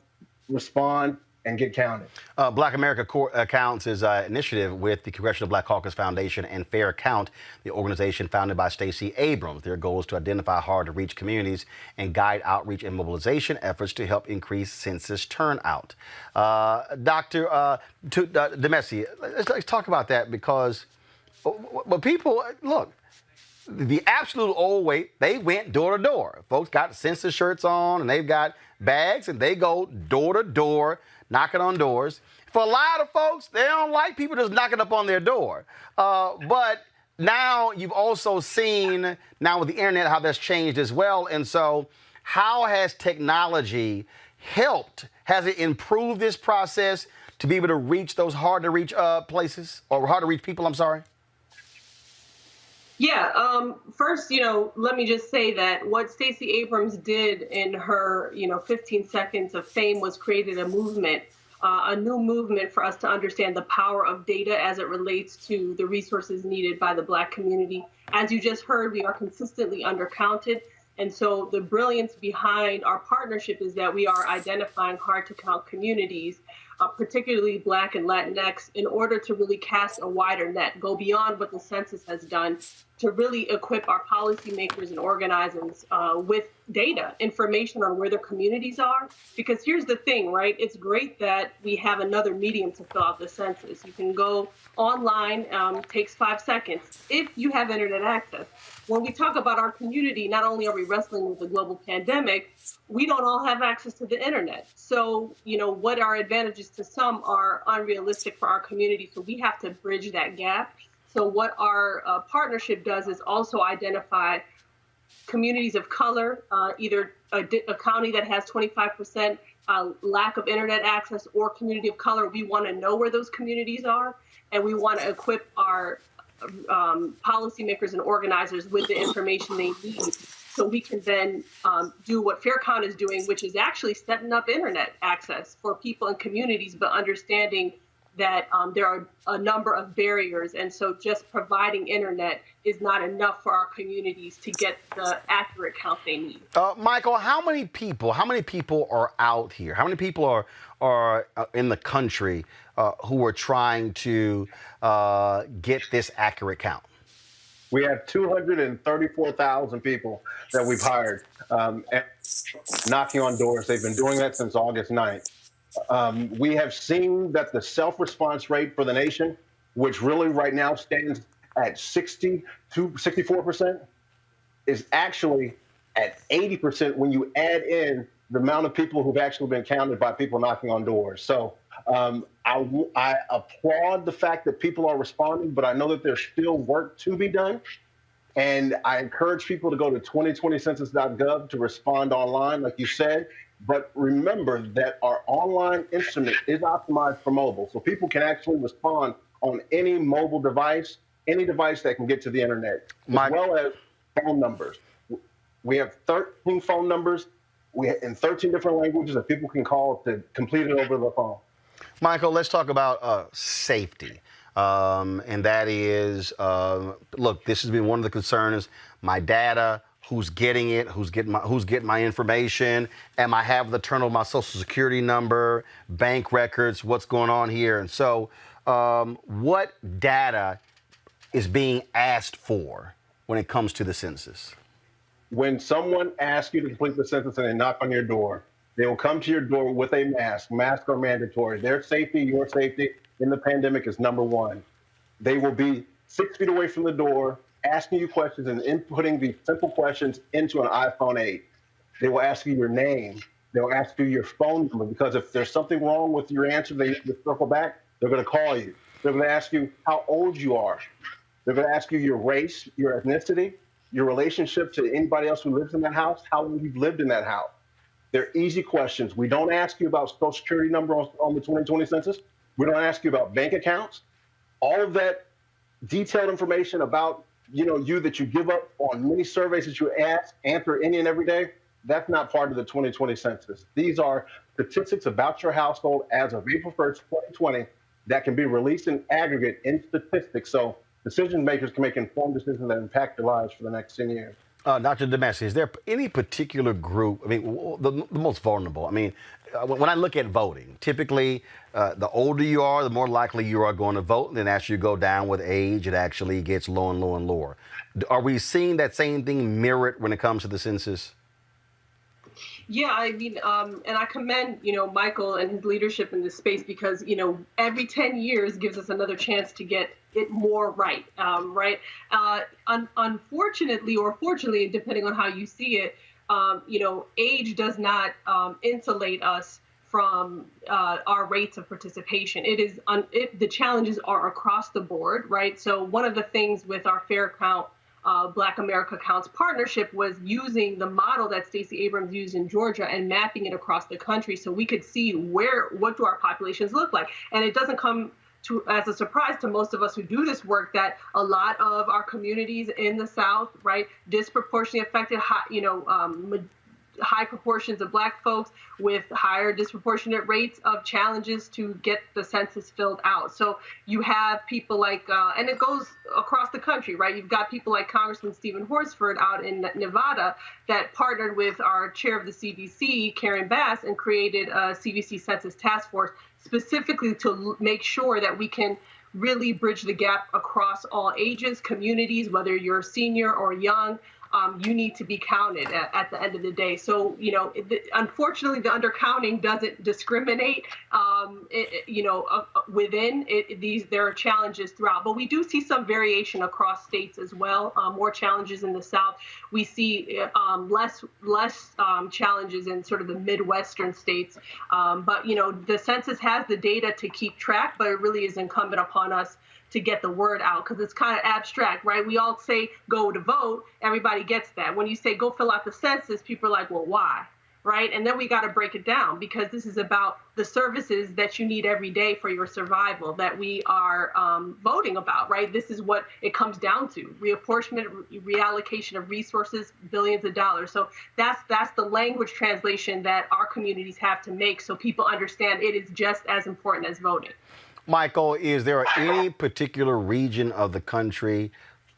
respond, and get counted. Black America Counts is an initiative with the Congressional Black Caucus Foundation and Fair Count, the organization founded by Stacey Abrams. Their goal is to identify hard-to-reach communities and guide outreach and mobilization efforts to help increase census turnout. Dr. Demessi, let's talk about that because people, look, the absolute old way, they went door to door. Folks got census shirts on and they've got bags and they go door to door, knocking on doors. For a lot of folks, they don't like people just knocking up on their door. But now you've also seen, now with the internet, how that's changed as well. And so how has technology helped? Has it improved this process to be able to reach those hard to reach places or hard to reach people? I'm sorry. First, let me just say that what Stacey Abrams did in her, 15 seconds of fame was created a new movement for us to understand the power of data as it relates to the resources needed by the Black community. As you just heard, we are consistently undercounted. And so the brilliance behind our partnership is that we are identifying hard to count communities, particularly Black and Latinx, in order to really cast a wider net, go beyond what the census has done, to really equip our policymakers and organizers with data, information on where their communities are. Because here's the thing, right? It's great that we have another medium to fill out the census. You can go online, takes 5 seconds, if you have internet access. When we talk about our community, not only are we wrestling with the global pandemic, we don't all have access to the internet. So, what our advantages to some are unrealistic for our community. So we have to bridge that gap. So what our partnership does is also identify communities of color, either a county that has 25% lack of internet access or community of color. We want to know where those communities are, and we want to equip our policymakers and organizers with the information they need, so we can then do what Fair Count is doing, which is actually setting up internet access for people in communities, but understanding that there are a number of barriers. And so just providing internet is not enough for our communities to get the accurate count they need. Michael, how many people are out here? How many people are in the country who are trying to get this accurate count? We have 234,000 people that we've hired knocking on doors. They've been doing that since August 9th. We have seen that the self-response rate for the nation, which really right now stands at 60 to 64%, is actually at 80% when you add in the amount of people who've actually been counted by people knocking on doors. So I applaud the fact that people are responding, but I know that there's still work to be done. And I encourage people to go to 2020census.gov to respond online, like you said. But remember that our online instrument is optimized for mobile. So people can actually respond on any mobile device, any device that can get to the internet, as well as phone numbers. We have 13 phone numbers in 13 different languages that people can call to complete it over the phone. Michael, let's talk about safety. And that is, look, this has been one of the concerns. My data, who's getting it, who's getting my information, am I having the turn of my social security number, bank records, what's going on here? And so what data is being asked for when it comes to the census? When someone asks you to complete the census and they knock on your door, they will come to your door with a mask. Masks are mandatory. Their safety, your safety in the pandemic is number one. They will be 6 feet away from the door, asking you questions and inputting these simple questions into an iPhone 8. They will ask you your name. They'll ask you your phone number, because if there's something wrong with your answer, they circle back, they're going to call you. They're going to ask you how old you are. They're going to ask you your race, your ethnicity, your relationship to anybody else who lives in that house, how long you've lived in that house. They're easy questions. We don't ask you about social security number on the 2020 census. We don't ask you about bank accounts. All of that detailed information about you that you give up on many surveys that you answer any and every day, that's not part of the 2020 census. These are statistics about your household as of April 1st, 2020, that can be released in aggregate in statistics, so decision makers can make informed decisions that impact their lives for the next 10 years. Dr. Demasi, is there any particular group, the most vulnerable? When I look at voting, typically the older you are, the more likely you are going to vote. And then as you go down with age, it actually gets lower and lower and lower. Are we seeing that same thing mirrored when it comes to the census? Yeah, and I commend, Michael and his leadership in this space, because, every 10 years gives us another chance to get it more right, right? Unfortunately, or fortunately, depending on how you see it, age does not insulate us from our rates of participation. The challenges are across the board, right? So one of the things with our Fair Count, Black America Counts partnership was using the model that Stacey Abrams used in Georgia and mapping it across the country so we could see what do our populations look like. And it doesn't come as a surprise to most of us who do this work, that a lot of our communities in the South, right, disproportionately affected, high proportions of Black folks with higher disproportionate rates of challenges to get the census filled out. So you have people like, and it goes across the country, right? You've got people like Congressman Stephen Horsford out in Nevada that partnered with our chair of the CDC, Karen Bass, and created a CDC Census Task Force specifically to make sure that we can really bridge the gap across all ages, communities, whether you're a senior or young. You need to be counted at the end of the day. So, unfortunately, the undercounting doesn't discriminate, within it. There are challenges throughout, but we do see some variation across states as well. More challenges in the South. We see less challenges in sort of the Midwestern states. But, the census has the data to keep track, but it really is incumbent upon us to get the word out, because it's kind of abstract, right? We all say go to vote, everybody gets that. When you say go fill out the census, people are like, well, why, right? And then we got to break it down, because this is about the services that you need every day for your survival that we are voting about, right? This is what it comes down to: reapportionment, reallocation of resources, billions of dollars. So that's the language translation that our communities have to make, so people understand it is just as important as voting. Michael, is there any particular region of the country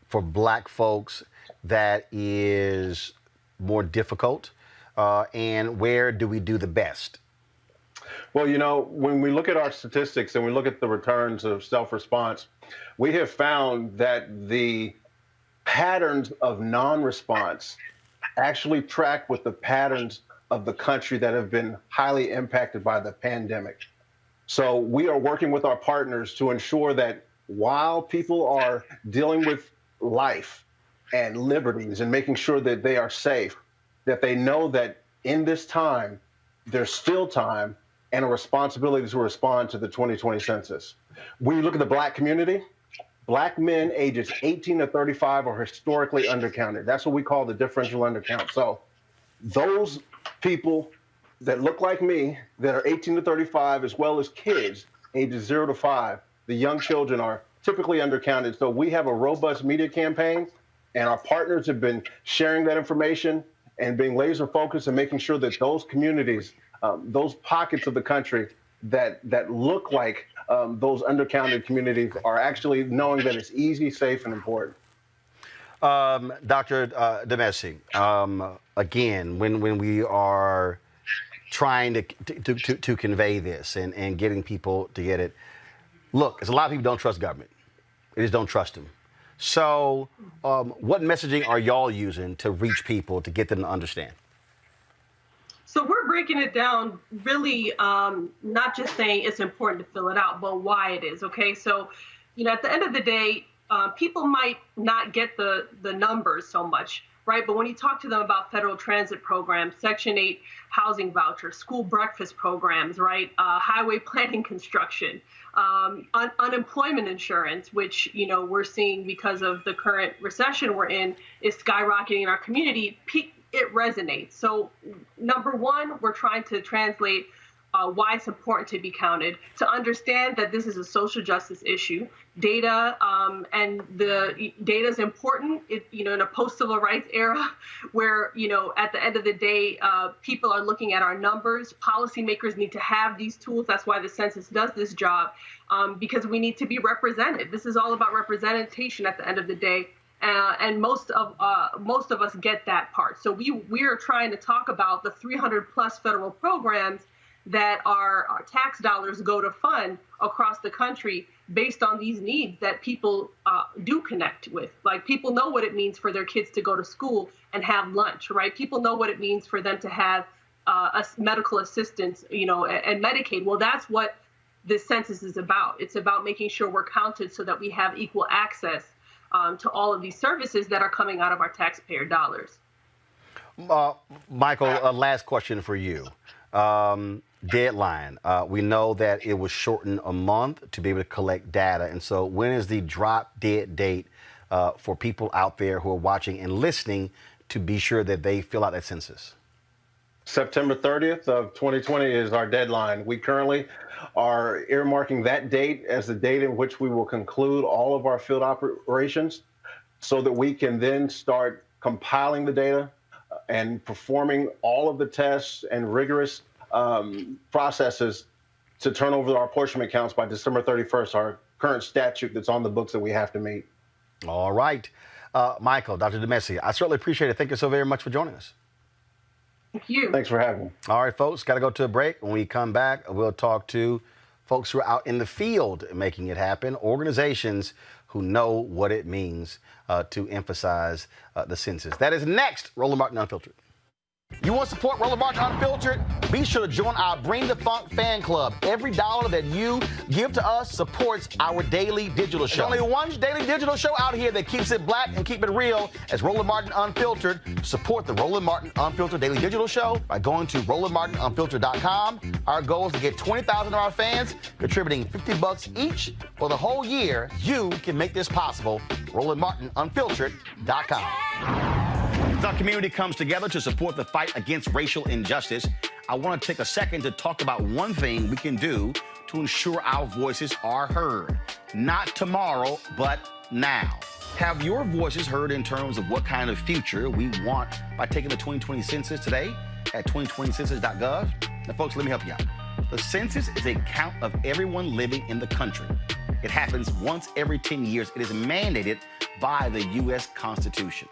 for Black folks that is more difficult? And where do we do the best? Well, when we look at our statistics and we look at the returns of self-response, we have found that the patterns of non-response actually track with the patterns of the country that have been highly impacted by the pandemic. So we are working with our partners to ensure that while people are dealing with life and liberties and making sure that they are safe, that they know that in this time, there's still time and a responsibility to respond to the 2020 census. When you look at the Black community, Black men ages 18 to 35 are historically undercounted. That's what we call the differential undercount. So those people that look like me, that are 18 to 35, as well as kids ages 0 to 5, the young children are typically undercounted. So we have a robust media campaign, and our partners have been sharing that information and being laser focused and making sure that those communities, those pockets of the country that look like those undercounted communities are actually knowing that it's easy, safe, and important. Dr. Demesi, again, when we are trying to convey this and getting people to get it. Look, there's a lot of people don't trust government. They just don't trust them. So what messaging are y'all using to reach people, to get them to understand? So we're breaking it down really, not just saying it's important to fill it out, but why it is, okay? So, at the end of the day, people might not get the numbers so much, right? But when you talk to them about federal transit programs, Section 8 housing vouchers, school breakfast programs, right? Highway planning construction, unemployment insurance, which, we're seeing because of the current recession we're in, is skyrocketing in our community, it resonates. So number one, we're trying to translate why it's important to be counted, to understand that this is a social justice issue. Data and the data is important, in a post-civil rights era where, at the end of the day, people are looking at our numbers. Policymakers need to have these tools. That's why the census does this job, because we need to be represented. This is all about representation at the end of the day. And most of us get that part. So we are trying to talk about the 300 plus federal programs that our tax dollars go to fund across the country based on these needs that people do connect with. Like, people know what it means for their kids to go to school and have lunch, right? People know what it means for them to have medical assistance, and Medicaid. Well, that's what this census is about. It's about making sure we're counted so that we have equal access to all of these services that are coming out of our taxpayer dollars. Michael, last question for you. Deadline. We know that it was shortened a month to be able to collect data. And so when is the drop dead date for people out there who are watching and listening to be sure that they fill out that census? September 30th of 2020 is our deadline. We currently are earmarking that date as the date in which we will conclude all of our field operations so that we can then start compiling the data and performing all of the tests and rigorous processes to turn over our apportionment counts by December 31st, our current statute that's on the books that we have to meet. All right. Michael, Dr. DeMessi, I certainly appreciate it. Thank you so very much for joining us. Thank you. Thanks for having me. All right, folks, got to go to a break. When we come back, we'll talk to folks who are out in the field making it happen, organizations who know what it means to emphasize the census. That is next, Roland Martin Unfiltered. You want to support Roland Martin Unfiltered? Be sure to join our Bring the Funk fan club. Every dollar that you give to us supports our daily digital show. There's only one daily digital show out here that keeps it black and keep it real as Roland Martin Unfiltered. Support the Roland Martin Unfiltered daily digital show by going to RolandMartinUnfiltered.com. Our goal is to get 20,000 of our fans contributing $50 each for the whole year. You can make this possible. RolandMartinUnfiltered.com. As our community comes together to support the fight against racial injustice, I want to take a second to talk about one thing we can do to ensure our voices are heard. Not tomorrow, but now. Have your voices heard in terms of what kind of future we want by taking the 2020 census today at 2020census.gov? Now, folks, let me help you out. The census is a count of everyone living in the country. It happens once every 10 years. It is mandated by the U.S. Constitution.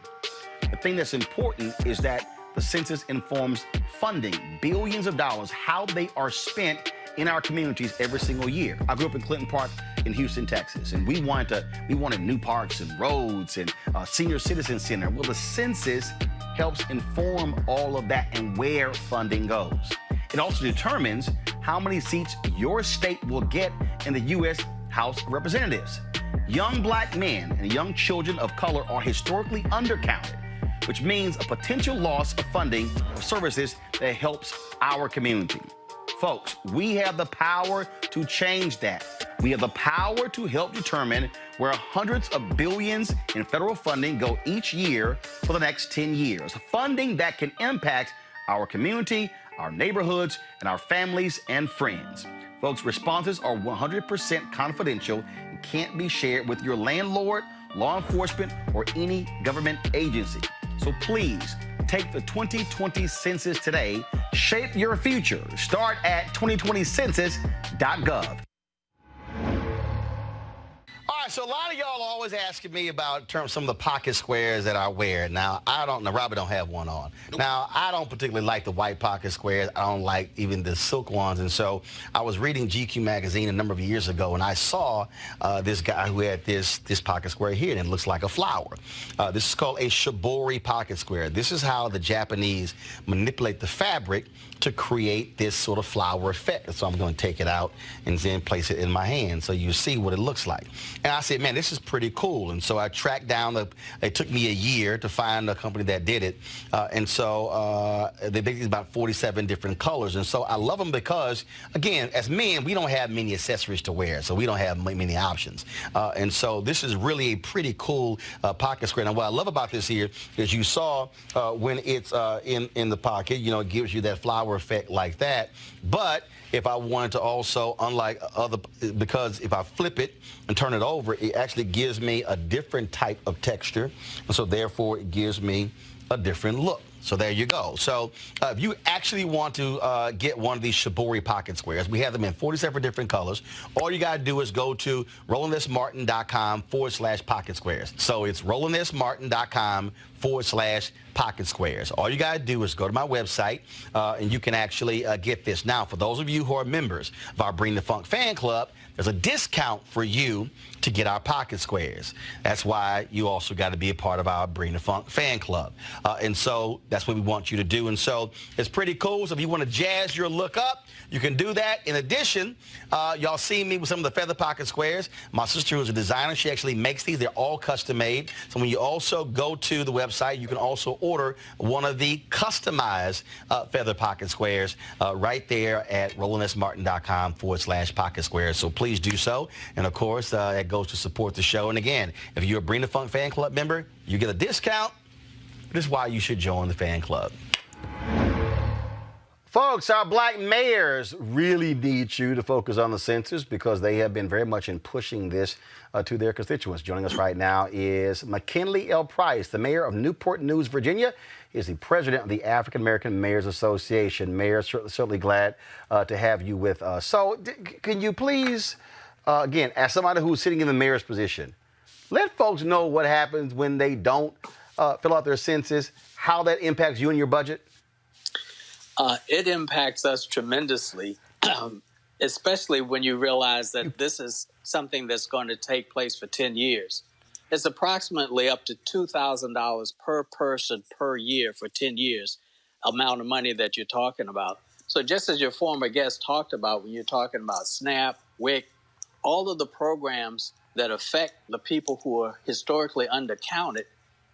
The thing that's important is that the census informs funding, billions of dollars, how they are spent in our communities every single year. I grew up in Clinton Park in Houston, Texas, and we wanted new parks and roads and a senior citizen center. Well, the census helps inform all of that and where funding goes. It also determines how many seats your state will get in the U.S. House of Representatives. Young black men and young children of color are historically undercounted, which means a potential loss of funding for services that helps our community. Folks, we have the power to change that. We have the power to help determine where hundreds of billions in federal funding go each year for the next 10 years. Funding that can impact our community, our neighborhoods, and our families and friends. Folks, responses are 100% confidential and can't be shared with your landlord, law enforcement, or any government agency. So please, take the 2020 census today. Shape your future. Start at 2020census.gov. All right, so a lot of y'all are always asking me about some of the pocket squares that I wear. Now, Robert don't have one on. Nope. Now, I don't particularly like the white pocket squares. I don't like even the silk ones. And so I was reading GQ magazine a number of years ago, and I saw this guy who had this pocket square here, and it looks like a flower. This is called a shibori pocket square. This is how the Japanese manipulate the fabric to create this sort of flower effect. So I'm going to take it out and then place it in my hand so you see what it looks like. And I said, man, this is pretty cool. And so I tracked down, it took me a year to find a company that did it. And so they make these about 47 different colors. And so I love them because, again, as men, we don't have many accessories to wear, so we don't have many options. And so this is really a pretty cool pocket square. Now, what I love about this here is you saw when it's in the pocket, you know, it gives you that flower effect like that. But if I wanted to also, unlike other, because if I flip it and turn it over, it actually gives me a different type of texture. And so therefore, it gives me a different look. So there you go. So if you actually want to get one of these shibori pocket squares, we have them in 47 different colors. All you got to do is go to RolandSMartin.com/pocket squares. So it's RolandSMartin.com/pocket squares. All you got to do is go to my website, and you can actually get this. Now, for those of you who are members of our Bring the Funk fan club, there's a discount for you to get our pocket squares. That's why you also got to be a part of our Bring the Funk fan club. And so that's what we want you to do. And so it's pretty cool. So if you want to jazz your look up, you can do that. In addition, y'all see me with some of the feather pocket squares. My sister, who's a designer, she actually makes these. They're all custom made. So when you also go to the website, you can also order one of the customized feather pocket squares right there at RolandSMartin.com/pocket squares. So please do so. And of course, it goes to support the show. And again, if you're a Bring the Funk fan club member, you get a discount. This is why you should join the fan club. Folks, our black mayors really need you to focus on the census because they have been very much in pushing this to their constituents. Joining us right now is McKinley L. Price, the mayor of Newport News, Virginia. He is the president of the African American Mayors Association. Mayor, certainly glad to have you with us. So can you please, again, as somebody who's sitting in the mayor's position, let folks know what happens when they don't fill out their census, how that impacts you and your budget? It impacts us tremendously, especially when you realize that this is something that's going to take place for 10 years. It's approximately up to $2,000 per person per year for 10 years, amount of money that you're talking about. So just as your former guest talked about when you're talking about SNAP, WIC, all of the programs that affect the people who are historically undercounted,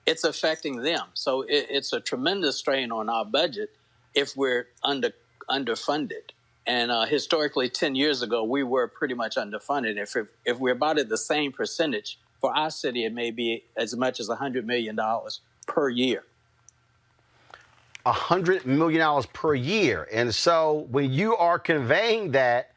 it's affecting them. So it's a tremendous strain on our budget if we're underfunded. And historically, 10 years ago, we were pretty much underfunded. If we're about at the same percentage, for our city, it may be as much as $100 million per year. $100 million per year. And so when you are conveying that,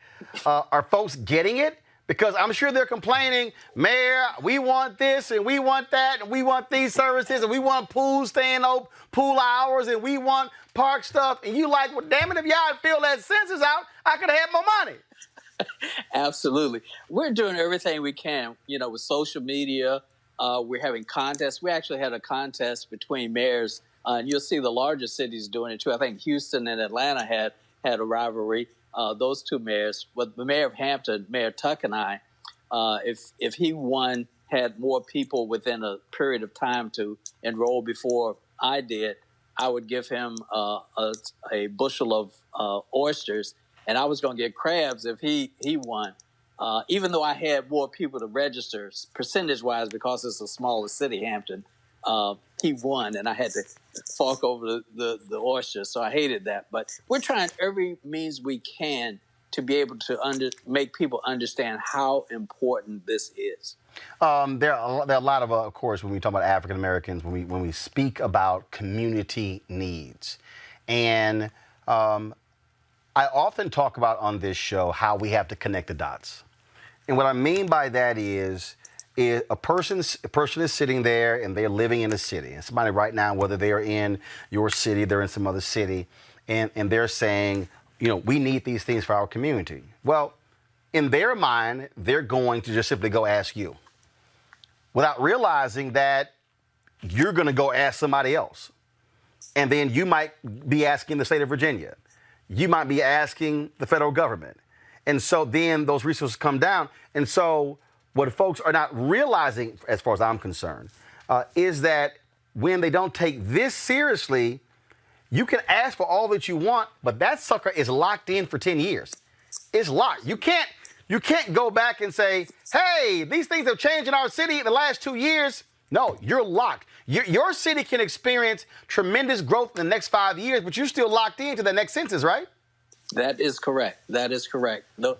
are folks getting it? Because I'm sure they're complaining, Mayor, we want this and we want that and we want these services and we want pools staying open, pool hours, and we want park stuff. And you like, well, damn it, if y'all fill that census out, I could have had more money. Absolutely. We're doing everything we can, with social media. We're having contests. We actually had a contest between mayors. And you'll see the larger cities doing it too. I think Houston and Atlanta had a rivalry. Those two mayors, but the mayor of Hampton, Mayor Tuck, and I, if he won, had more people within a period of time to enroll before I did, I would give him a bushel of oysters, and I was going to get crabs if he won. Even though I had more people to register, percentage-wise, because it's a smaller city, Hampton, he won, and I had to fork over the oysters, so I hated that. But we're trying every means we can to be able to make people understand how important this is. There are a lot of course, when we talk about African Americans, when we speak about community needs, and I often talk about on this show how we have to connect the dots, and what I mean by that is a person is sitting there and they're living in a city, and somebody right now, whether they are in your city, they're in some other city, and they're saying, we need these things for our community. Well, in their mind, they're going to just simply go ask you, without realizing that you're going to go ask somebody else. And then you might be asking the state of Virginia. You might be asking the federal government. And so then those resources come down. And so what folks are not realizing, as far as I'm concerned, is that when they don't take this seriously, you can ask for all that you want, but that sucker is locked in for 10 years. It's locked. You can't go back and say, hey, these things have changed in our city in the last 2 years. No, you're locked. Your city can experience tremendous growth in the next 5 years, but you're still locked into the next census, right? That is correct. That is correct. The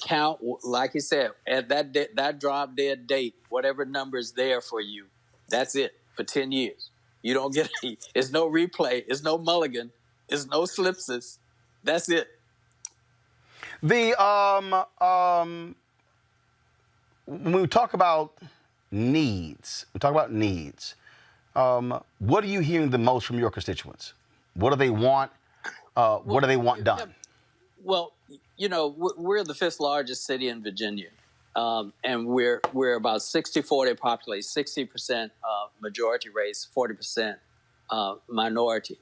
count, like you said, at that drop dead date, whatever number is there for you, that's it for 10 years. You don't get it's no replay, it's no mulligan, it's no slipses. That's it. When we talk about needs, what are you hearing the most from your constituents? What do they want? What do they want done? Well, we're the 5th largest city in Virginia, and we're about 60-40 population, 60% majority race, 40% minority.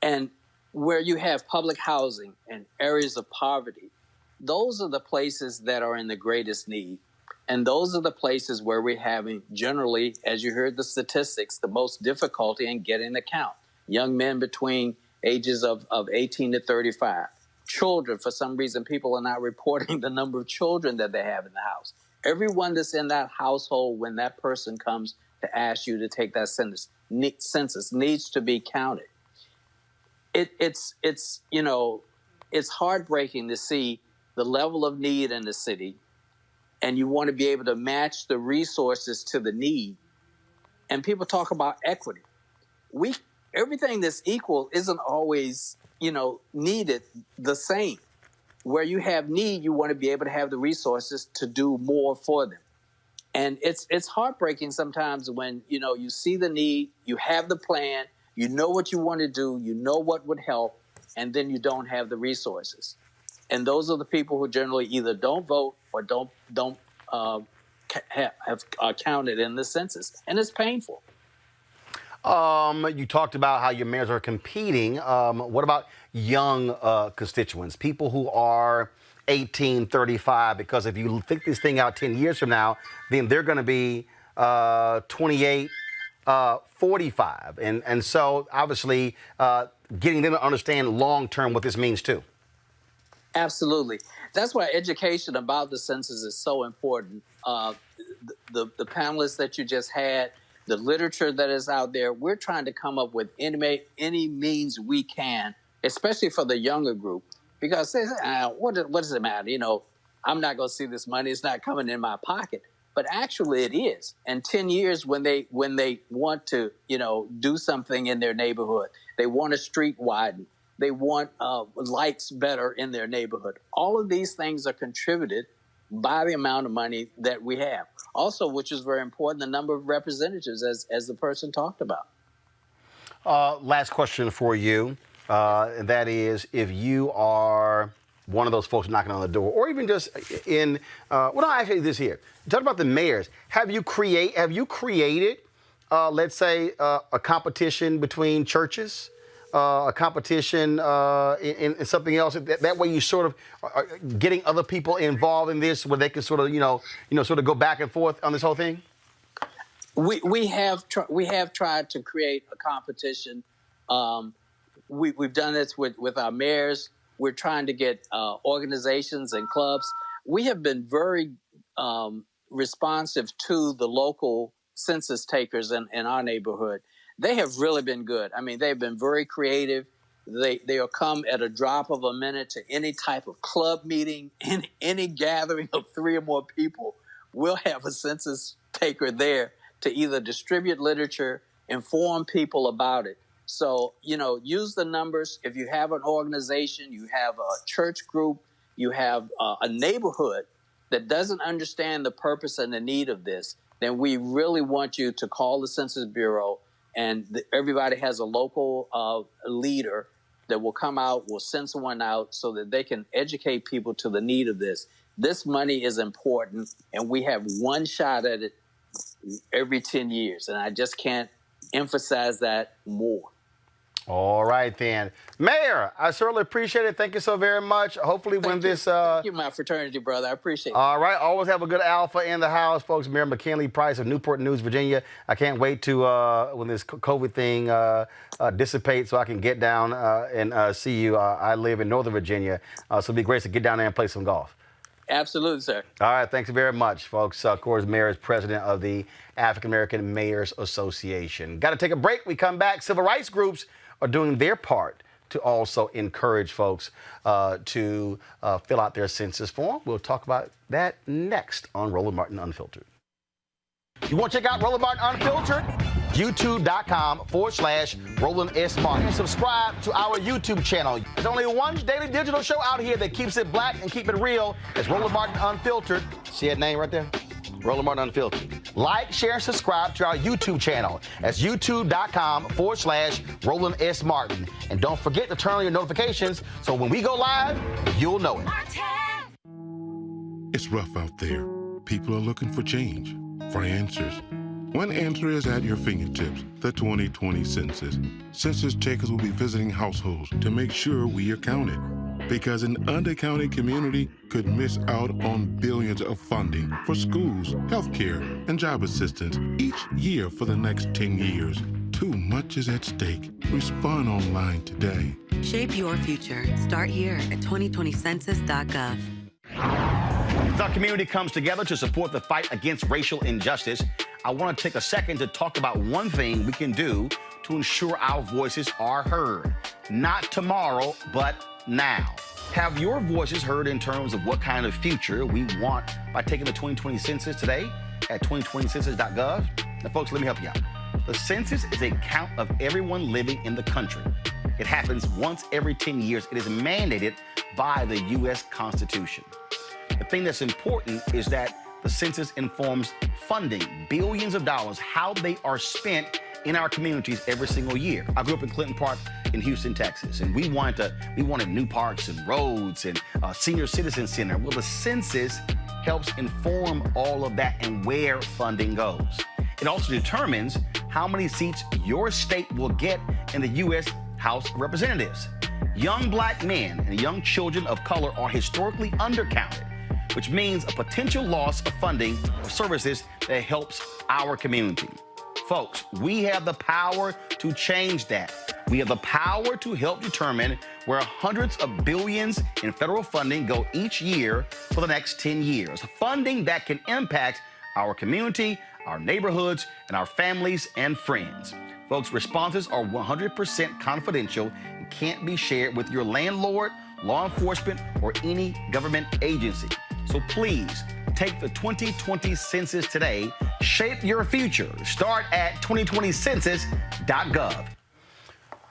And where you have public housing and areas of poverty, those are the places that are in the greatest need. And those are the places where we're having, generally, as you heard the statistics, the most difficulty in getting the count. Young men between ages of 18 to 35. Children, for some reason, people are not reporting the number of children that they have in the house. Everyone that's in that household, when that person comes to ask you to take that census needs to be counted. It's heartbreaking to see the level of need in the city, and you want to be able to match the resources to the need. And people talk about equity. Everything that's equal isn't always needed the same. Where you have need, you want to be able to have the resources to do more for them. And it's heartbreaking sometimes when, you see the need, you have the plan, you know what you want to do, you know what would help, and then you don't have the resources. And those are the people who generally either don't vote or don't have counted in the census. And it's painful. You talked about how your mayors are competing. What about young constituents, people who are 18, 35? Because if you think this thing out 10 years from now, then they're going to be 28, 45. And so obviously getting them to understand long term what this means too. Absolutely. That's why education about the census is so important. The panelists that you just had, the literature that is out there, we're trying to come up with any means we can, especially for the younger group, because they say, what does it matter? I'm not going to see this money. It's not coming in my pocket. But actually it is. And 10 years when they want to, do something in their neighborhood, they want a street widen, they want lights better in their neighborhood. All of these things are contributed by the amount of money that we have. Also, which is very important, the number of representatives, as the person talked about. Last question for you, and that is, if you are one of those folks knocking on the door, or even just in, actually this here. Talk about the mayors. Have you created, let's say, a competition between churches? A competition in something else. That way, you sort of are getting other people involved in this, where they can sort of, sort of go back and forth on this whole thing. We have tried to create a competition. We've done this with our mayors. We're trying to get organizations and clubs. We have been very responsive to the local census takers in our neighborhood. They have really been good. I mean, they've been very creative. They'll come at a drop of a minute to any type of club meeting, any gathering of 3 or more people. We'll have a census taker there to either distribute literature, inform people about it. So, use the numbers. If you have an organization, you have a church group, you have a neighborhood that doesn't understand the purpose and the need of this, then we really want you to call the Census Bureau. And everybody has a local leader that will come out, will send someone out so that they can educate people to the need of this. This money is important, and we have one shot at it every 10 years. And I just can't emphasize that more. All right, then. Mayor, I certainly appreciate it. Thank you so very much. Hopefully when this... Thank you, my fraternity brother. I appreciate it. All right. Always have a good alpha in the house, folks. Mayor McKinley Price of Newport News, Virginia. I can't wait to, when this COVID thing dissipates, so I can get down and see you. I live in Northern Virginia, so it'd be great to get down there and play some golf. Absolutely, sir. All right. Thanks very much, folks. Of course, Mayor is president of the African American Mayors Association. Got to take a break. We come back. Civil rights groups are doing their part to also encourage folks to fill out their census form. We'll talk about that next on Roland Martin Unfiltered. You want to check out Roland Martin Unfiltered? YouTube.com/Roland S. Martin. And subscribe to our YouTube channel. There's only one daily digital show out here that keeps it black and keep it real. It's Roland Martin Unfiltered. See that name right there? Roland Martin Unfiltered. Like, share, and subscribe to our YouTube channel. That's youtube.com/Roland S. Martin. And don't forget to turn on your notifications so when we go live, you'll know it. It's rough out there. People are looking for change, for answers. One answer is at your fingertips, the 2020 Census. Census takers will be visiting households to make sure we are counted. Because an undercounted community could miss out on billions of funding for schools, healthcare, and job assistance each year for the next 10 years. Too much is at stake. Respond online today. Shape your future. Start here at 2020census.gov. As our community comes together to support the fight against racial injustice, I want to take a second to talk about one thing we can do to ensure our voices are heard. Not tomorrow, but now. Have your voices heard in terms of what kind of future we want by taking the 2020 census today at 2020census.gov? Now, folks, let me help you out. The census is a count of everyone living in the country. It happens once every 10 years. It is mandated by the U.S. Constitution. The thing that's important is that the census informs funding, billions of dollars, how they are spent in our communities every single year. I grew up in Clinton Park in Houston, Texas, and we wanted new parks and roads and a senior citizen center. Well, the census helps inform all of that and where funding goes. It also determines how many seats your state will get in the U.S. House of Representatives. Young black men and young children of color are historically undercounted, which means a potential loss of funding or services that helps our community. Folks, we have the power to change that. We have the power to help determine where hundreds of billions in federal funding go each year for the next 10 years. Funding that can impact our community, our neighborhoods, and our families and friends. Folks, responses are 100% confidential and can't be shared with your landlord, law enforcement, or any government agency. So please, take the 2020 census today. Shape your future. Start at 2020census.gov.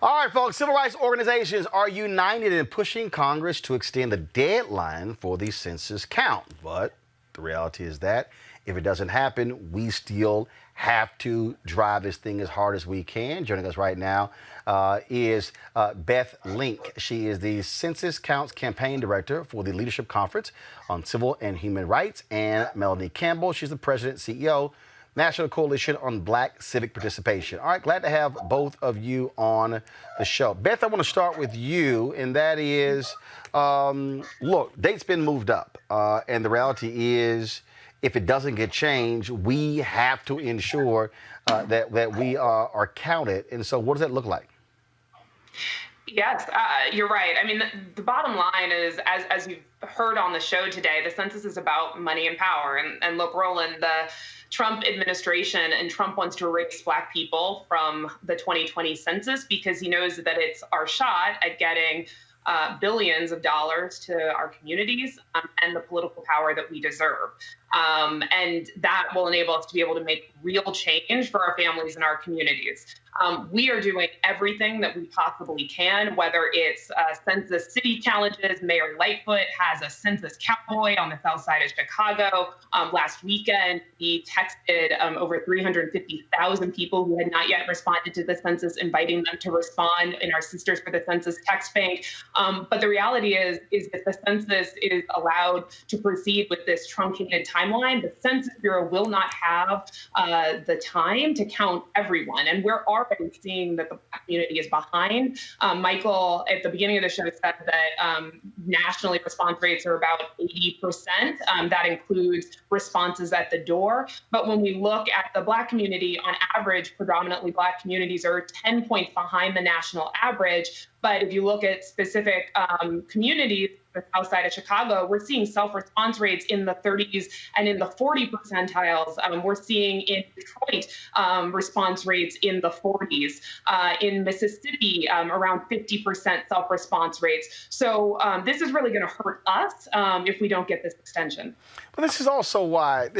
All right, folks, civil rights organizations are united in pushing Congress to extend the deadline for the census count. But the reality is that if it doesn't happen, we still have to drive this thing as hard as we can. Joining us right now is Beth Link. She is the Census Counts Campaign Director for the Leadership Conference on Civil and Human Rights, and Melanie Campbell. She's the President, CEO, National Coalition on Black Civic Participation. All right, glad to have both of you on the show. Beth, I want to start with you, and that is, look, date's been moved up, and the reality is, if it doesn't get changed, we have to ensure that we are counted. And so what does that look like? Yes, you're right. I mean, the bottom line is, as you've heard on the show today, the census is about money and power. And look, Roland, the Trump administration and Trump wants to erase Black people from the 2020 census because he knows that it's our shot at getting billions of dollars to our communities and the political power that we deserve. And that will enable us to be able to make real change for our families and our communities. We are doing everything that we possibly can, whether it's census city challenges. Mayor Lightfoot has a census cowboy on the south side of Chicago. Last weekend, we texted over 350,000 people who had not yet responded to the census, inviting them to respond in our Sisters for the Census text bank. But the reality is that the census is allowed to proceed with this truncated timeline. The Census Bureau will not have the time to count everyone. And we're already seeing that the Black community is behind. Michael, at the beginning of the show, said that nationally response rates are about 80%. That includes responses at the door. But when we look at the Black community, on average, predominantly Black communities are 10 points behind the national average. But if you look at specific communities, the south side of Chicago, we're seeing self-response rates in the 30s and in the 40 percentiles. We're seeing in Detroit response rates in the 40s. In Mississippi, around 50% self-response rates. So this is really going to hurt us if we don't get this extension. But this is also why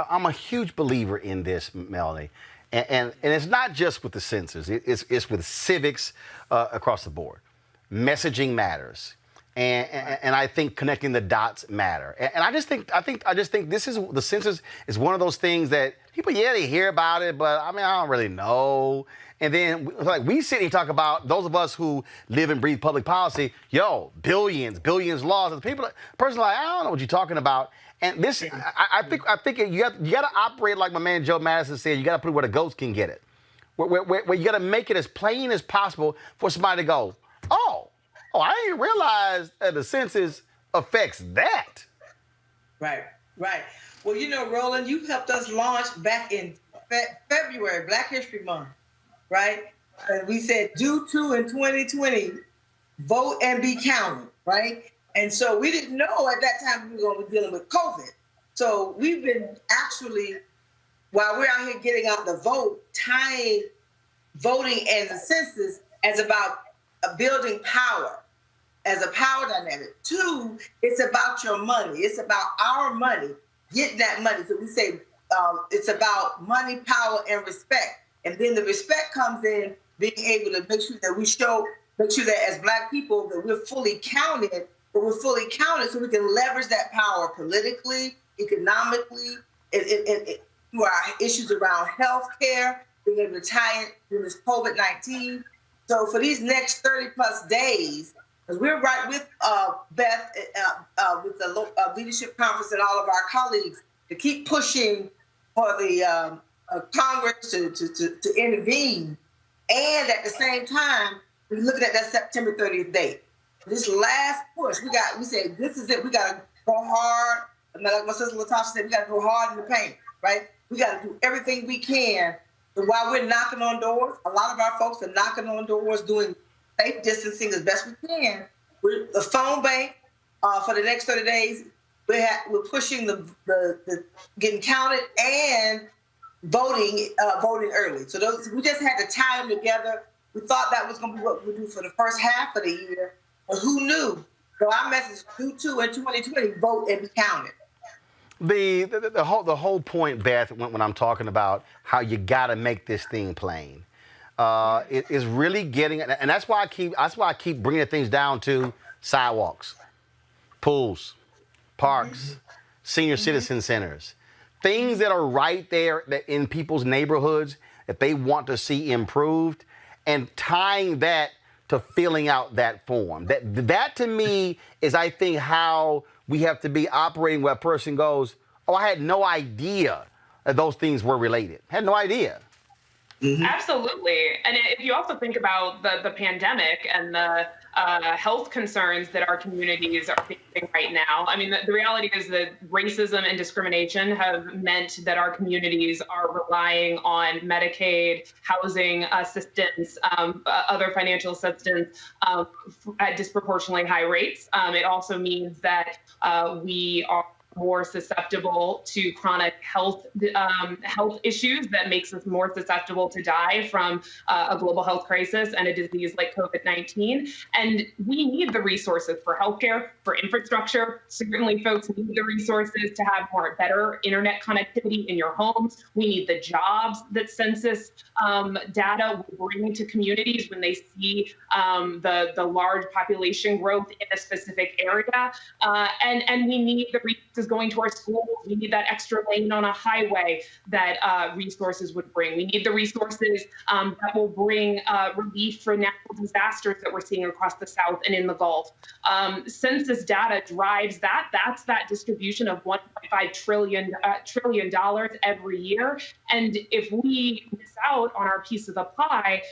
I'm a huge believer in this, Melanie. And it's not just with the census, it's with civics across the board. Messaging matters. And I think connecting the dots matter. And I just think the census is one of those things that people, they hear about it, but I don't really know. And then we sit here and talk about those of us who live and breathe public policy, billions lost. The person like, I don't know what you're talking about. And this, I think you got to operate like my man Joe Madison said. You got to put it where the goats can get it, where you got to make it as plain as possible for somebody to go, oh, I didn't realize that the census affects that. Right. Well, Roland, you helped us launch back in February, Black History Month, right? And we said due to in 2020, vote and be counted, right? And so we didn't know at that time we were going to be dealing with COVID. So we've been actually, while we're out here getting out the vote, tying voting and the census as about building power, as a power dynamic. 2, it's about your money. It's about our money, getting that money. So we say it's about money, power, and respect. And then the respect comes in being able to make sure that we show make sure that as Black people that we're fully counted, but we're fully counted so we can leverage that power politically, economically, through our issues around health care, being able to tie in through this COVID-19. So for these next 30 plus days, because we're right with Beth, with the leadership conference and all of our colleagues to keep pushing for the Congress to intervene. And at the same time, we're looking at that September 30th date. This last push, we said, this is it. We got to go hard. Like my sister Latasha said, we got to go hard in the paint, right? We got to do everything we can. And while we're knocking on doors, a lot of our folks are knocking on doors, doing safe distancing as best we can. We're the phone bank for the next 30 days. We're pushing the getting counted and voting early. So we just had to tie them together. We thought that was going to be what we do for the first half of the year, but who knew? So our message: do too in 2020, vote and be counted. The whole point, Beth, when I'm talking about how you got to make this thing plain, it is really getting, and that's why I keep bringing things down to sidewalks, pools, parks, senior citizen centers, things that are right there that in people's neighborhoods that they want to see improved, and tying that to filling out that form. That to me is, I think, how we have to be operating, where a person goes, oh, I had no idea that those things were related. I had no idea. Mm-hmm. Absolutely. And if you also think about the pandemic and the health concerns that our communities are facing right now, I mean, the reality is that racism and discrimination have meant that our communities are relying on Medicaid, housing assistance, other financial assistance at disproportionately high rates. It also means that we are more susceptible to chronic health issues that makes us more susceptible to die from a global health crisis and a disease like COVID-19. And we need the resources for healthcare, for infrastructure. Certainly, folks need the resources to have better internet connectivity in your homes. We need the jobs that Census data will bring to communities when they see the large population growth in a specific area. And we need the resources going to our schools. We need that extra lane on a highway that resources would bring. We need the resources that will bring relief for natural disasters that we're seeing across the South and in the Gulf. Census data drives that. That's that distribution of $1.5 trillion every year. And if we miss out on our piece of the pie,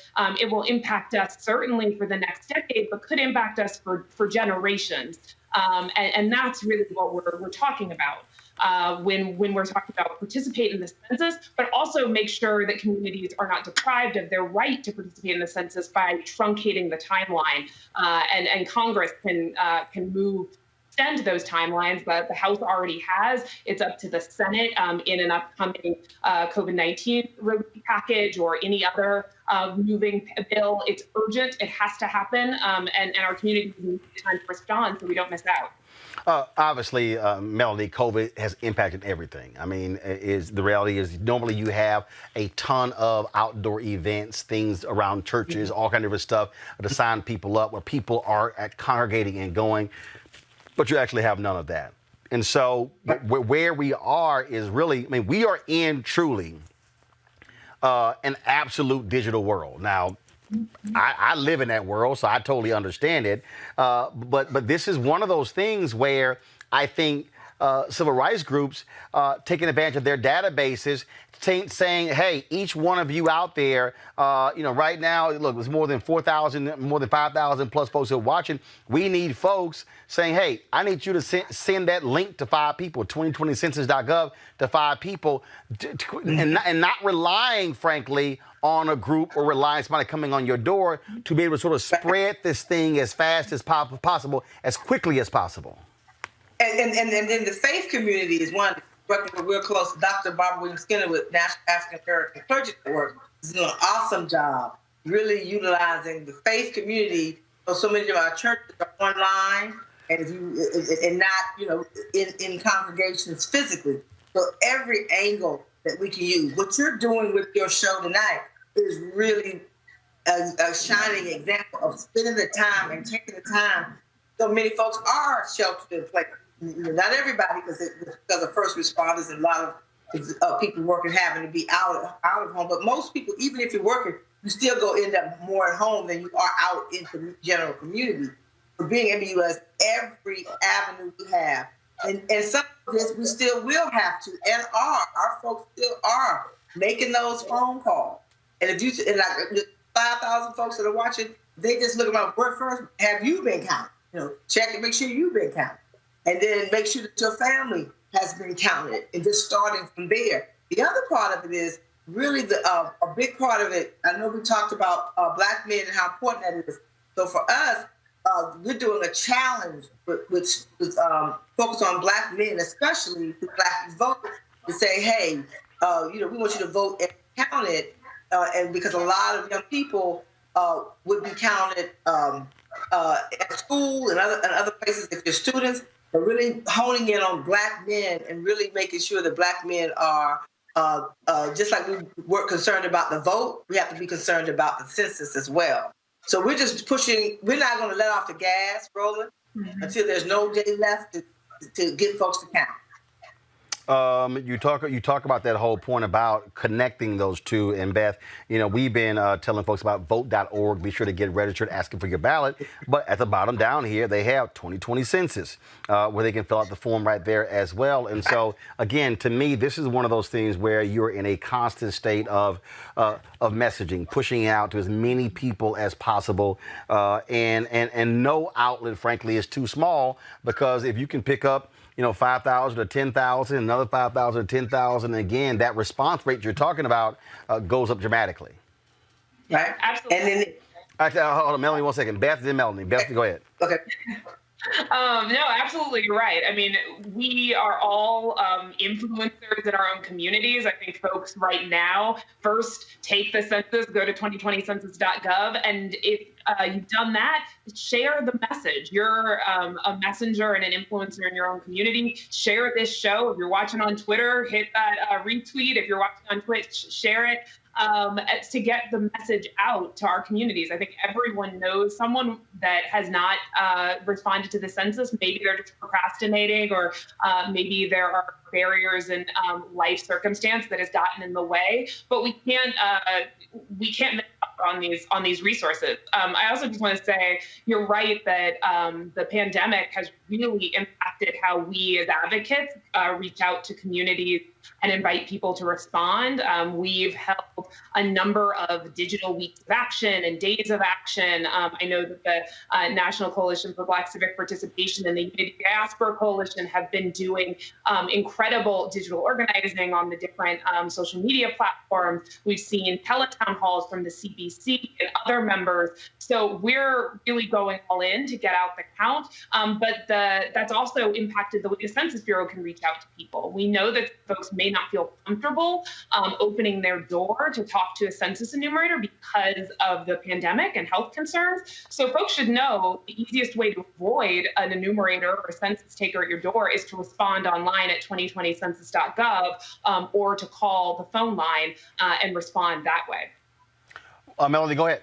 it will impact us certainly for the next decade, but could impact us for generations. And that's really what we're talking about when we're talking about participate in the census, but also make sure that communities are not deprived of their right to participate in the census by truncating the timeline. And Congress can extend those timelines, but the House already has. It's up to the Senate in an upcoming COVID-19 relief package or any other moving bill. It's urgent. It has to happen. And our communities need time to respond so we don't miss out. Obviously, Melanie, COVID has impacted everything. I mean, the reality is normally you have a ton of outdoor events, things around churches, all kind of different stuff to sign people up where people are congregating and going. But you actually have none of that. And so where we are is really, I mean, we are in truly an absolute digital world. Now, I live in that world, so I totally understand it. But this is one of those things where I think civil rights groups taking advantage of their databases, saying, hey, each one of you out there, right now, look, there's more than 4,000, more than 5,000 plus folks who are watching. We need folks saying, hey, I need you to send that link to 5 people, 2020census.gov to 5 people, and not relying, frankly, on a group or relying on somebody coming on your door to be able to sort of spread this thing as fast as possible, as quickly as possible. And then the faith community is one working real close. Dr. Barbara Williams-Skinner with National African American Clergy Network is doing an awesome job, really utilizing the faith community. So many of our churches are online and not in congregations physically. So every angle that we can use. What you're doing with your show tonight is really a shining example of spending the time and taking the time. So many folks are sheltered in place. Not everybody, because of first responders and a lot of people working having to be out of home. But most people, even if you're working, you still go end up more at home than you are out in the general community. For being able to use every avenue we have. And some of this we still will have to, and our folks still are making those phone calls. And if you, and like 5,000 folks that are watching, they just look about where first have you been counted? Check and make sure you've been counted. And then make sure that your family has been counted, and just starting from there. The other part of it is really a big part of it. I know we talked about Black men and how important that is. So for us, we're doing a challenge with focus on Black men, especially the Black vote, to say, hey, we want you to vote and count it, and because a lot of young people would be counted at school and other places if they're students, but really honing in on Black men and really making sure that Black men are just like we're concerned about the vote, we have to be concerned about the census as well. So we're just pushing. We're not going to let off the gas, Roland, until there's no day left to get folks to count. You talk about that whole point about connecting those two. And Beth, we've been telling folks about vote.org. Be sure to get registered, asking for your ballot. But at the bottom down here, they have 2020 Census, where they can fill out the form right there as well. And so, again, to me, this is one of those things where you're in a constant state of messaging, pushing out to as many people as possible. And no outlet, frankly, is too small, because if you can pick up 5,000 or 10,000, another 5,000 or 10,000. Again, that response rate you're talking about goes up dramatically. Right. Absolutely. And then, hold on, Melanie, 1 second. Beth, then Melanie. Beth, go ahead. Okay. No, absolutely, you're right. I mean, we are all influencers in our own communities. I think folks right now, first take the census, go to 2020census.gov, and if you've done that, share the message. You're a messenger and an influencer in your own community. Share this show. If you're watching on Twitter, hit that retweet. If you're watching on Twitch, share it. To get the message out to our communities. I think everyone knows someone that has not responded to the census. Maybe they're just procrastinating, or maybe there are barriers in life circumstance that has gotten in the way. But we can't miss out on these resources. I also just want to say you're right that the pandemic has really impacted how we as advocates reach out to communities and invite people to respond. We've held a number of digital weeks of action and days of action. I know that the National Coalition for Black Civic Participation and the Unity Diaspora Coalition have been doing incredible digital organizing on the different social media platforms. We've seen teletown halls from the CBC and other members. So we're really going all in to get out the count. But that's also impacted the way the Census Bureau can reach out to people. We know that folks may not feel comfortable opening their door to talk to a census enumerator because of the pandemic and health concerns. So folks should know the easiest way to avoid an enumerator or a census taker at your door is to respond online at 2020census.gov or to call the phone line and respond that way. Melanie, go ahead.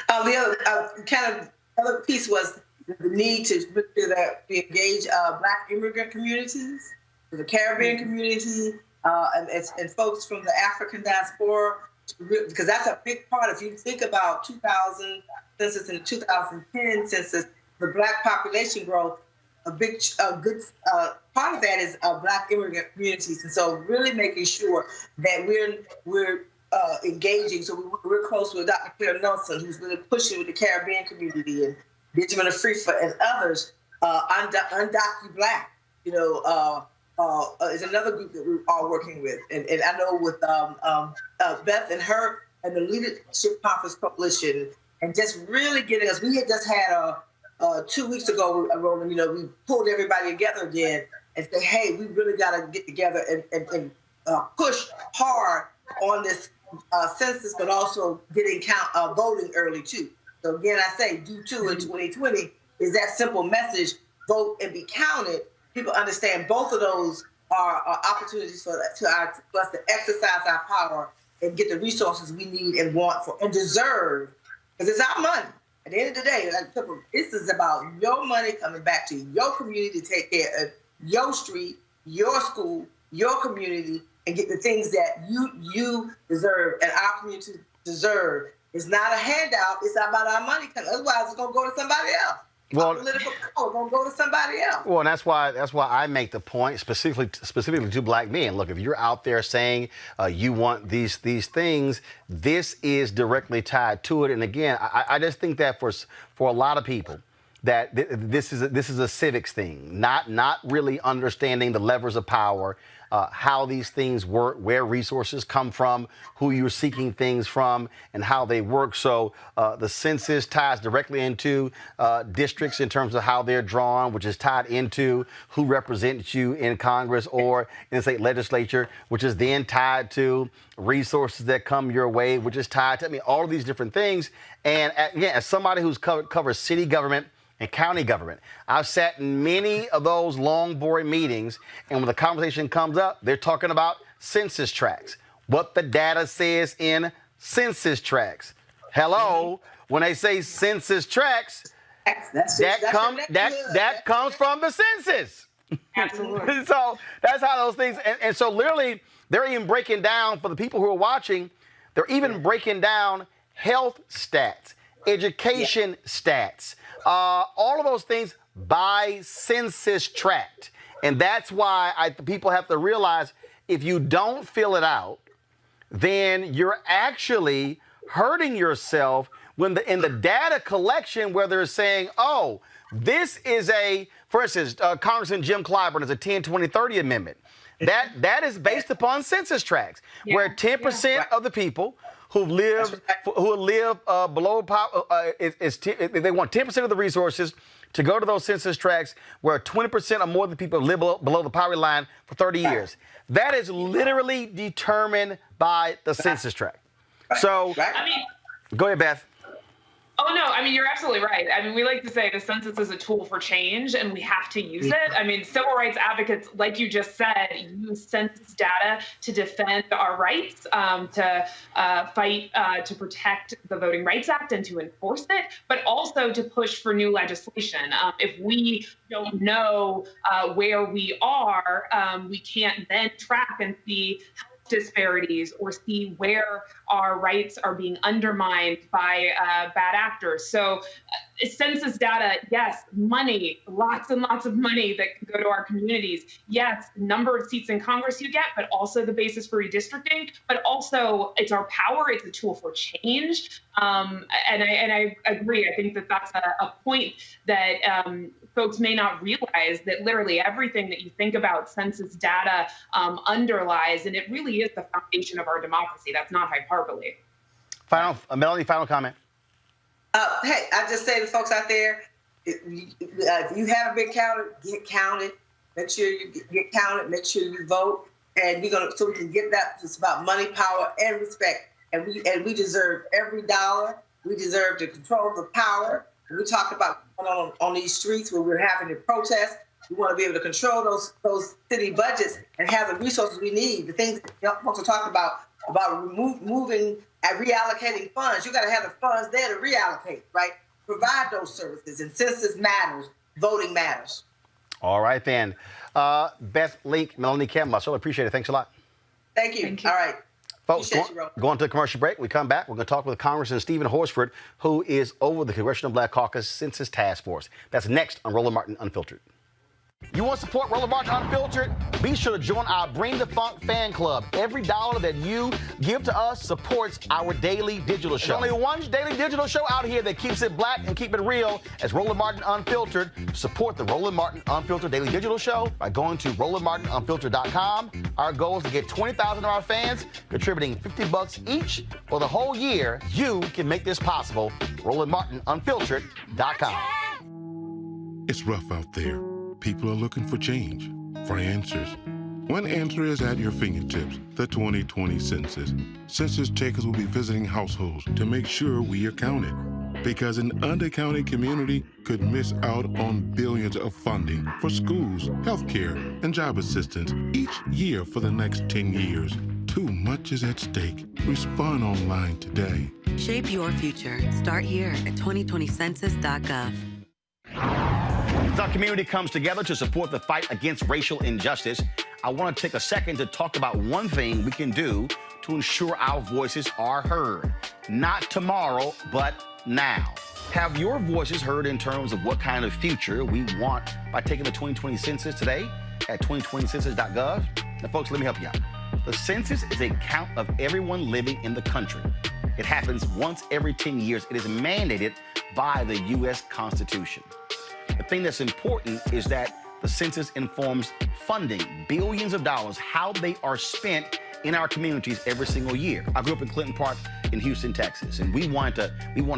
The other piece was the need to make sure that we engage Black immigrant communities, the Caribbean community, and folks from the African diaspora, because that's a big part. If you think about 2000 census and 2010 census, the Black population growth, a good part of that is Black immigrant communities, and so really making sure that we're engaging. So we're close with Dr. Claire Nelson, who's really pushing with the Caribbean community, and Benjamin Afrifa and others. Undocumented Black, is another group that we're all working with, and I know with Beth and her and the Leadership Conference Coalition, and just really getting us. We had just had 2 weeks ago, Roland. We pulled everybody together again and said, "Hey, we really got to get together and push hard on this census, but also getting voting early too." So again, I say do too in 2020 is that simple message: vote and be counted. People understand both of those are opportunities for us to exercise our power and get the resources we need and want for and deserve, because it's our money. At the end of the day, this is about your money coming back to your community to take care of your street, your school, your community, and get the things that you deserve and our community deserve. It's not a handout. It's about our money. Otherwise, it's going to go to somebody else. Well, political power going to go to somebody else. Well, and that's why I make the point specifically to black men. Look, if you're out there saying you want these things, this is directly tied to it. And again, I just think that for a lot of people, that this is a civics thing, not really understanding the levers of power, how these things work, where resources come from, who you're seeking things from, and how they work. So the census ties directly into districts in terms of how they're drawn, which is tied into who represents you in Congress or in the state legislature, which is then tied to resources that come your way, which is tied to, all of these different things. And again, as somebody who's covers city government and county government, I've sat in many of those long, boring meetings, and when the conversation comes up, they're talking about census tracts, what the data says in census tracts. Hello, when they say census tracts, that comes from the census. Absolutely. So that's how those things, and so literally, they're even breaking down, for the people who are watching, they're even breaking down health stats, education stats, all of those things by census tract. And that's why people have to realize, if you don't fill it out, then you're actually hurting yourself when in the data collection where they're saying, oh, this is for instance, Congressman Jim Clyburn is a 10, 20, 30 amendment. That is based upon census tracts, where 10% of the people who live below poverty, they want 10% of the resources to go to those census tracts, where 20% or more of the people live below the poverty line for 30 years. That is literally determined by the census tract. So, go ahead, Beth. Oh, no, you're absolutely right. We like to say the census is a tool for change, and we have to use it. Civil rights advocates, like you just said, use census data to defend our rights, to fight to protect the Voting Rights Act and to enforce it, but also to push for new legislation. If we don't know where we are, we can't then track and see disparities or see where our rights are being undermined by bad actors. So census data, yes, money, lots and lots of money that can go to our communities. Yes, number of seats in Congress you get, but also the basis for redistricting, but also it's our power. It's a tool for change. And I agree. I think that's a point that folks may not realize, that literally everything that you think about census data underlies, and it really is the foundation of our democracy. That's not hyperbole. Melanie, final comment. Hey, I just say to folks out there, if you haven't been counted, get counted. Make sure you get counted. Make sure you vote, and so we can get that. It's about money, power, and respect, and we deserve every dollar. We deserve to control the power. We talk about going on these streets where we're having to protest. We want to be able to control those city budgets and have the resources we need. The things that folks are talking about moving and reallocating funds. You got to have the funds there to reallocate, right? Provide those services. And census matters, voting matters. All right, then. Beth Leak, Melanie Campbell, I so appreciate it. Thanks a lot. Thank you. All right. Folks, going to a commercial break. We come back. We're going to talk with Congressman Stephen Horsford, who is over the Congressional Black Caucus Census Task Force. That's next on Roland Martin Unfiltered. You want to support Roland Martin Unfiltered? Be sure to join our Bring the Funk fan club. Every dollar that you give to us supports our daily digital show. There's only one daily digital show out here that keeps it black and keep it real as Roland Martin Unfiltered. Support the Roland Martin Unfiltered daily digital show by going to RolandMartinUnfiltered.com. Our goal is to get 20,000 of our fans contributing $50 each for the whole year. You can make this possible. RolandMartinUnfiltered.com. It's rough out there. People are looking for change, for answers. One answer is at your fingertips, the 2020 Census. Census takers will be visiting households to make sure we are counted, because an undercounted community could miss out on billions of funding for schools, healthcare, and job assistance each year for the next 10 years. Too much is at stake. Respond online today. Shape your future. Start here at 2020census.gov. As our community comes together to support the fight against racial injustice, I want to take a second to talk about one thing we can do to ensure our voices are heard. Not tomorrow, but now. Have your voices heard in terms of what kind of future we want by taking the 2020 census today at 2020census.gov? Now, folks, let me help you out. The census is a count of everyone living in the country. It happens once every 10 years. It is mandated by the U.S. Constitution. The thing that's important is that the census informs funding, billions of dollars, how they are spent in our communities every single year. I grew up in Clinton Park in Houston, Texas, and we wanted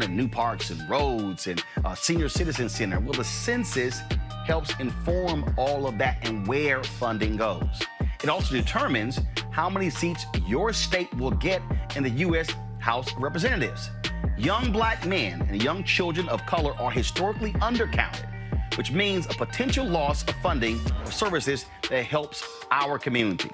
new parks and roads and a senior citizen center. Well, the census helps inform all of that and where funding goes. It also determines how many seats your state will get in the U.S. House of Representatives. Young black men and young children of color are historically undercounted, which means a potential loss of funding for services that helps our community.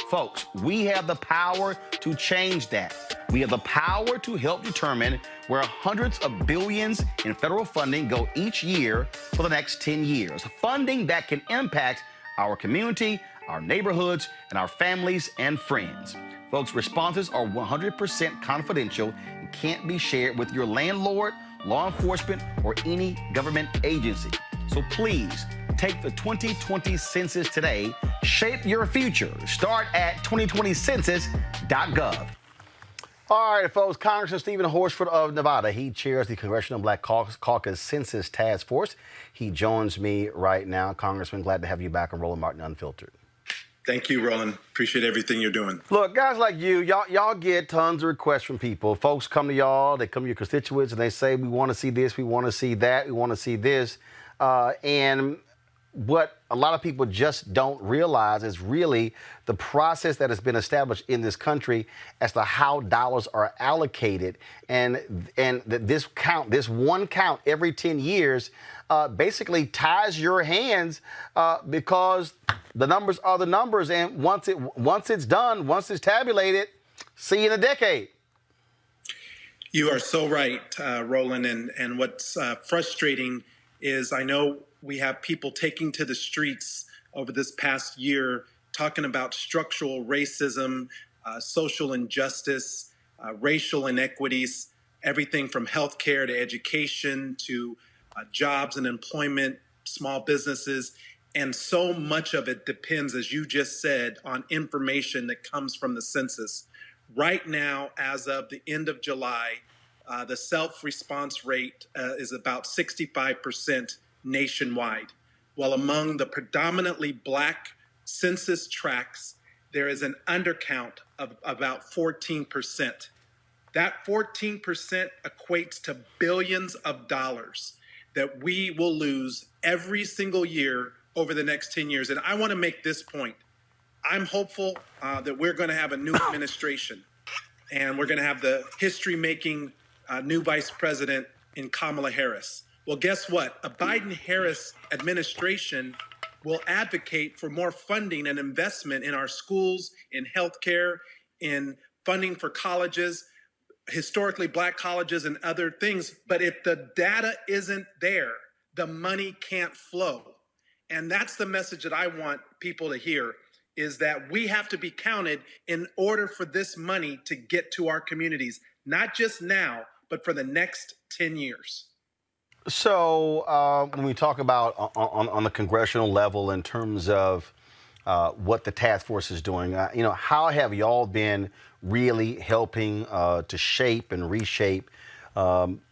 Folks, we have the power to change that. We have the power to help determine where hundreds of billions in federal funding go each year for the next 10 years. Funding that can impact our community, our neighborhoods, and our families and friends. Folks, responses are 100% confidential and can't be shared with your landlord, law enforcement, or any government agency. So please, take the 2020 census today. Shape your future. Start at 2020census.gov. All right, folks, Congressman Stephen Horsford of Nevada. He chairs the Congressional Black Caucus Census Task Force. He joins me right now. Congressman, glad to have you back on Roland Martin Unfiltered. Thank you, Roland. Appreciate everything you're doing. Look, guys like you, y'all get tons of requests from people. Folks come to y'all, they come to your constituents, and they say, we want to see this, we want to see that, we want to see this. And what a lot of people just don't realize is really the process that has been established in this country as to how dollars are allocated. And this one count every 10 years basically ties your hands because the numbers are the numbers. And once it's done, once it's tabulated, see you in a decade. You are so right, Roland. And what's frustrating is I know we have people taking to the streets over this past year talking about structural racism, social injustice, racial inequities, everything from healthcare to education to jobs and employment, small businesses. And so much of it depends, as you just said, on information that comes from the census. Right now, as of the end of July, the self-response rate is about 65% nationwide. While among the predominantly black census tracts, there is an undercount of about 14%. That 14% equates to billions of dollars that we will lose every single year over the next 10 years. And I want to make this point. I'm hopeful that we're going to have a new administration, and we're going to have the history-making new vice president in Kamala Harris. Well, guess what? A Biden-Harris administration will advocate for more funding and investment in our schools, in healthcare, in funding for colleges, historically black colleges and other things. But if the data isn't there, the money can't flow. And that's the message that I want people to hear, is that we have to be counted in order for this money to get to our communities, not just now, but for the next 10 years. So when we talk about on the congressional level in terms of what the task force is doing, how have y'all been really helping to shape and reshape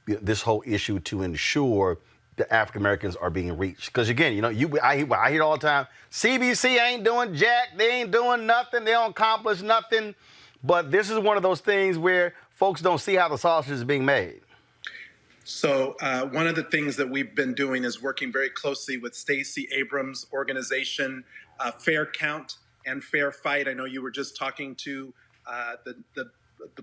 this whole issue to ensure that African Americans are being reached? Because again, I hear it all the time. CBC ain't doing jack. They ain't doing nothing. They don't accomplish nothing. But this is one of those things where folks don't see how the sausage is being made. So one of the things that we've been doing is working very closely with Stacey Abrams' organization, Fair Count and Fair Fight. I know you were just talking to the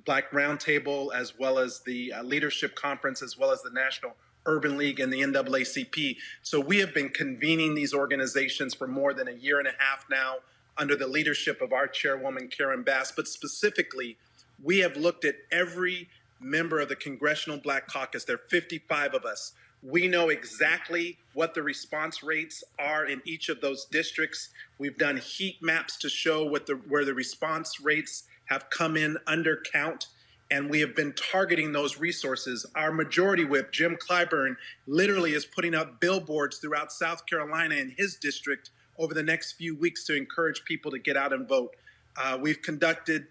Black Roundtable, as well as the Leadership Conference, as well as the National Urban League and the NAACP. So we have been convening these organizations for more than a year and a half now. under the leadership of our chairwoman, Karen Bass. But specifically, we have looked at every member of the Congressional Black Caucus. There are 55 of us. We know exactly what the response rates are in each of those districts. We've done heat maps to show where the response rates have come in under count, and we have been targeting those resources. Our majority whip, Jim Clyburn, literally is putting up billboards throughout South Carolina in his district over the next few weeks to encourage people to get out and vote. We've conducted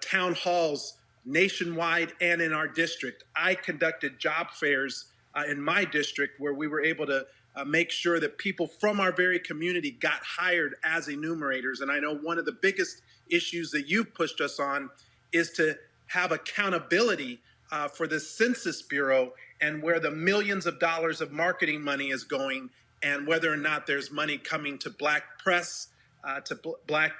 town halls nationwide and in our district. I conducted job fairs in my district where we were able to make sure that people from our very community got hired as enumerators. And I know one of the biggest issues that you've pushed us on is to have accountability for the Census Bureau and where the millions of dollars of marketing money is going, and whether or not there's money coming to Black press, to Black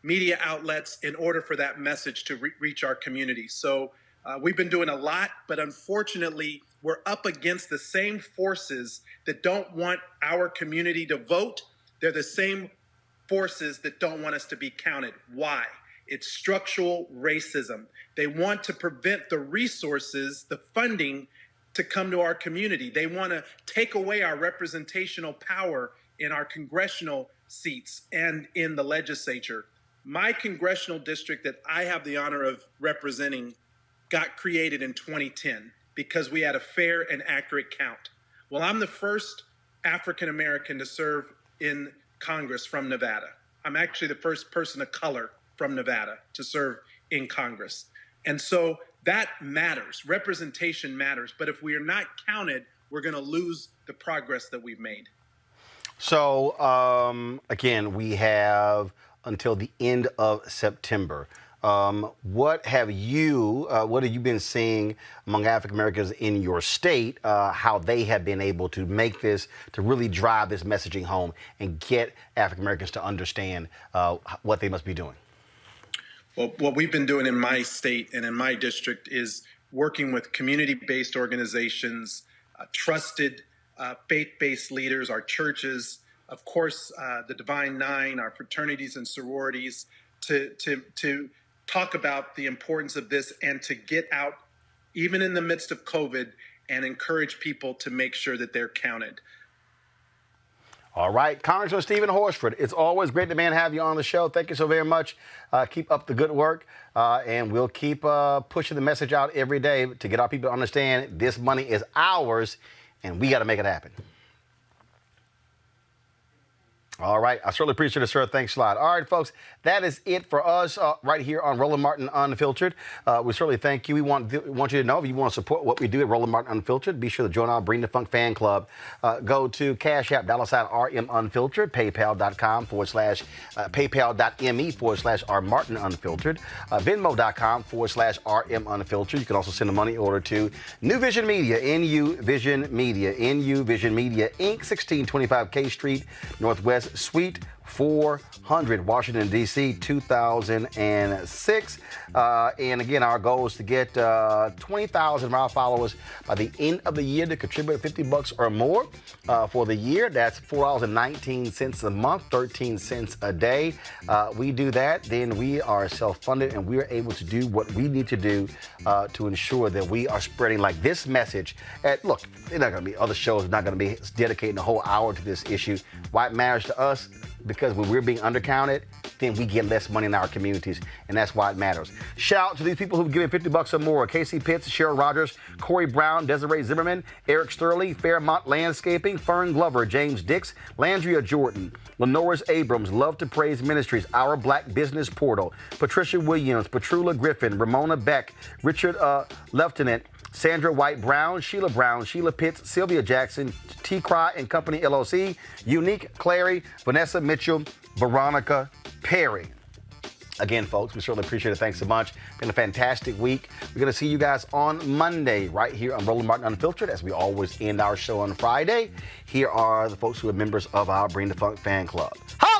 media outlets in order for that message to reach our community. So we've been doing a lot, but unfortunately, we're up against the same forces that don't want our community to vote. They're the same forces that don't want us to be counted. Why? It's structural racism. They want to prevent the resources, the funding to come to our community. They want to take away our representational power in our congressional seats and in the legislature. My congressional district that I have the honor of representing got created in 2010 because we had a fair and accurate count. Well, I'm the first African American to serve in Congress from Nevada. I'm actually the first person of color from Nevada to serve in Congress. And so that matters. Representation matters. But if we are not counted, we're going to lose the progress that we've made. So, again, we have until the end of September. What have you been seeing among African Americans in your state, how they have been able to make this, to really drive this messaging home and get African Americans to understand what they must be doing? Well, what we've been doing in my state and in my district is working with community-based organizations, trusted faith-based leaders, our churches, of course, the Divine Nine, our fraternities and sororities, to talk about the importance of this and to get out, even in the midst of COVID, and encourage people to make sure that they're counted. All right, Congressman Stephen Horsford, it's always great to have you on the show. Thank you so very much. Keep up the good work, and we'll keep pushing the message out every day to get our people to understand this money is ours, and we got to make it happen. All right. I certainly appreciate it, sir. Thanks a lot. All right, folks, that is it for us right here on Roland Martin Unfiltered. We certainly thank you. We want you to know if you want to support what we do at Roland Martin Unfiltered, be sure to join our Bring the Funk fan club. Go to Cash App, $RM Unfiltered, PayPal.me/R Martin Unfiltered, Venmo.com/RM Unfiltered. You can also send a money order to New Vision Media, NU Vision Media, Inc., 1625 K Street, Northwest Suite 400, Washington, D.C., 2006. And again, our goal is to get 20,000 of our followers by the end of the year to contribute $50 or more for the year. That's $4.19 a month, 13 cents a day. We do that, then we are self-funded and we are able to do what we need to do to ensure that we are spreading like this message. Look, they're not going to be other shows, not going to be dedicating a whole hour to this issue. Why it matters to us? Because when we're being undercounted, then we get less money in our communities, and that's why it matters. Shout out to these people who've given $50 or more: Casey Pitts, Cheryl Rogers, Corey Brown, Desiree Zimmerman, Eric Sterling, Fairmont Landscaping, Fern Glover, James Dix, Landria Jordan, Lenoris Abrams, Love to Praise Ministries, Our Black Business Portal, Patricia Williams, Petrula Griffin, Ramona Beck, Richard Lieutenant, Sandra White Brown, Sheila Pitts, Sylvia Jackson, T. Cry and Company LLC, Unique Clary, Vanessa Mitchell, Veronica Perry. Again, folks, we certainly appreciate it. Thanks so much. Been a fantastic week. We're going to see you guys on Monday right here on Roland Martin Unfiltered, as we always end our show on Friday. Here are the folks who are members of our Bring the Funk fan club. Hi!